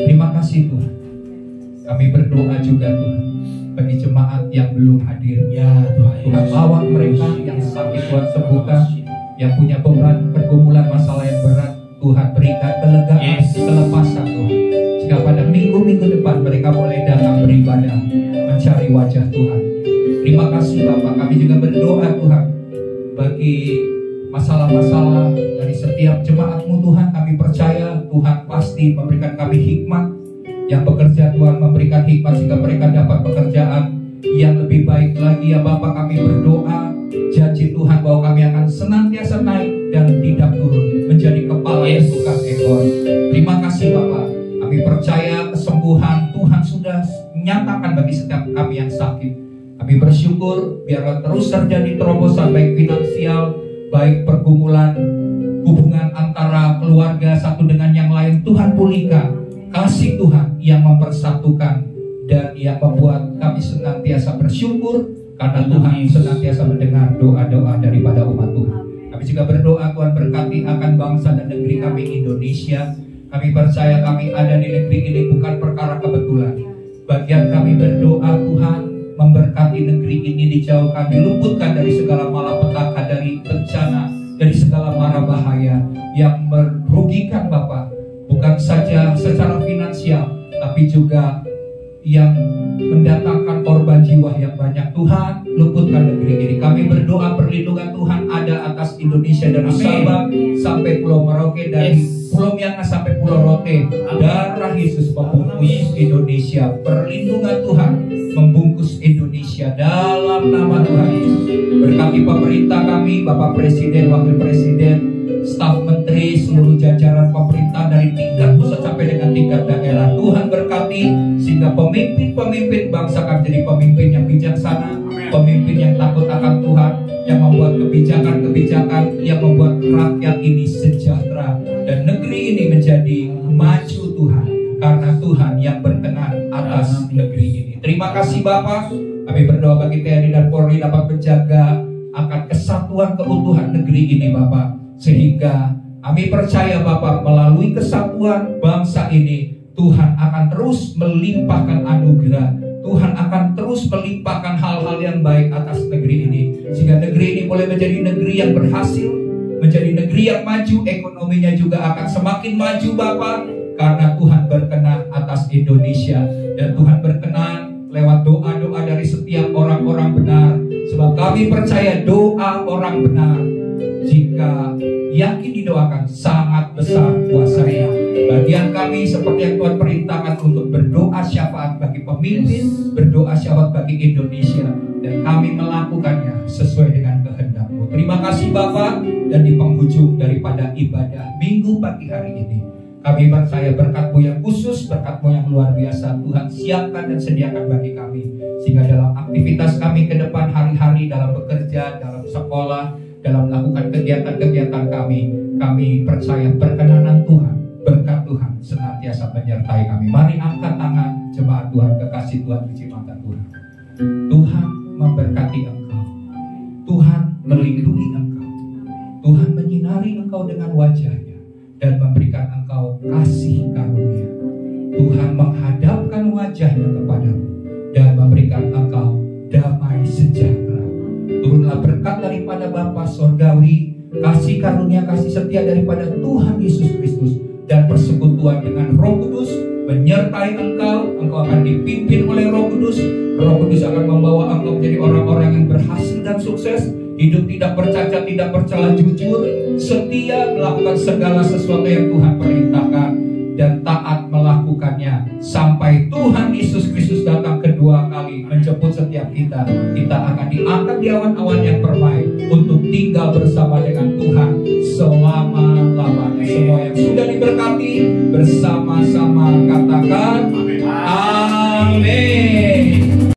Speaker 2: Terima kasih Tuhan. Kami berdoa juga Tuhan bagi jemaat yang belum hadir.
Speaker 1: Ya Tuhan.
Speaker 2: Tuhan lawat mereka yang sakit, Tuhan sembuhkan, yang punya beban pergumulan masalah yang berat, Tuhan berikan kelegaan, kelepasan Tuhan. Jika pada minggu-minggu depan mereka boleh datang beribadah, mencari wajah Tuhan. Terima kasih Bapak. Kami juga berdoa Tuhan bagi masalah-masalah dari setiap jemaat-Mu Tuhan. Kami percaya Tuhan pasti memberikan kami hikmat. Yang bekerja Tuhan memberikan hikmat sehingga mereka dapat pekerjaan yang lebih baik lagi ya Bapak. Kami berdoa janji Tuhan bahwa kami akan senantiasa naik dan tidak turun, menjadi kepala yang bukan ekor. Terima kasih Bapak. Kami percaya kesembuhan Tuhan sudah menyatakan bagi setiap kami yang sakit. Kami bersyukur biarlah terus terjadi terobosan baik finansial, baik pergumulan, hubungan antara keluarga satu dengan yang lain. Tuhan pulihkan. Kasih Tuhan yang mempersatukan dan yang membuat kami senantiasa bersyukur karena Tuhan senantiasa mendengar doa-doa daripada umat Tuhan. Kami juga berdoa Tuhan berkati akan bangsa dan negeri kami Indonesia. Kami percaya kami ada di negeri ini bukan perkara kebetulan. Bagian kami berdoa Tuhan memberkati negeri ini, dijauhkan, diluputkan dari segala malapetaka, dari bencana, dari segala mara bahaya yang merugikan Bapa. Bukan saja secara finansial, tapi juga yang mendatangkan korban jiwa yang banyak. Tuhan, luputkan negeri ini. Kami berdoa perlindungan Tuhan ada atas Indonesia dari Sabah sampai Pulau Merauke, dari Pulau Miangas sampai Pulau Rote. Darah Yesus membungkus Indonesia. Perlindungan Tuhan membungkus Indonesia dalam nama Tuhan Yesus. Berkati pemerintah kami, Bapak Presiden, Wakil Presiden, staf menteri, seluruh jajaran pemerintah dari tingkat pusat sampai dengan tingkat daerah. Tuhan pemimpin-pemimpin bangsa kami jadi pemimpin yang bijaksana, pemimpin yang takut akan Tuhan, yang membuat kebijakan-kebijakan yang membuat rakyat ini sejahtera dan negeri ini menjadi maju Tuhan, karena Tuhan yang berkenan atas negeri ini. Terima kasih Bapa. Kami berdoa bagi TNI dan Polri dapat menjaga akan kesatuan keutuhan negeri ini Bapa, sehingga kami percaya Bapa, melalui kesatuan bangsa ini Tuhan akan terus melimpahkan anugerah, Tuhan akan terus melimpahkan hal-hal yang baik atas negeri ini, sehingga negeri ini boleh menjadi negeri yang berhasil, menjadi negeri yang maju, ekonominya juga akan semakin maju Bapa, karena Tuhan berkenan atas Indonesia, dan Tuhan berkenan lewat doa-doa dari setiap orang-orang benar. Sebab kami percaya doa orang benar, jika yakin didoakan, sangat besar kuasanya. Bagian kami seperti yang Tuhan perintahkan untuk berdoa syafaat bagi pemimpin, berdoa syafaat bagi Indonesia, dan kami melakukannya sesuai dengan kehendak-Mu. Terima kasih Bapa. Dan di penghujung daripada ibadah Minggu pagi hari ini, kami percaya berkat-Mu yang khusus, berkat-Mu yang luar biasa Tuhan siapkan dan sediakan bagi kami, sehingga dalam aktivitas kami ke depan hari-hari, dalam bekerja, dalam sekolah, dalam melakukan kegiatan-kegiatan kami percaya perkenanan Tuhan, berkat Tuhan senantiasa menyertai kami. Mari angkat tangan jemaat Tuhan, kekasih Tuhan, puji mata Tuhan. Tuhan memberkati engkau, Tuhan melindungi engkau, Tuhan menyinari engkau dengan wajahnya dan memberikan engkau kasih karunia. Tuhan menghadapkan wajahnya kepadamu dan memberikan engkau damai sejahtera. Turunlah berkat daripada Bapa Sorgawi, kasih karunia, kasih setia daripada Tuhan Yesus Kristus, dan persekutuan dengan Roh Kudus menyertai engkau. Engkau akan dipimpin oleh Roh Kudus. Roh Kudus akan membawa engkau menjadi orang-orang yang berhasil dan sukses, hidup tidak bercacat, tidak bercela, jujur, setia, melakukan segala sesuatu yang Tuhan perintahkan, dan taat melakukannya sampai Tuhan Yesus Kristus datang kedua kali menjemput setiap kita. Kita akan diangkat di awan-awan yang permai untuk tinggal bersama dengan Tuhan selama-lamanya. Semua yang sudah diberkati bersama-sama katakan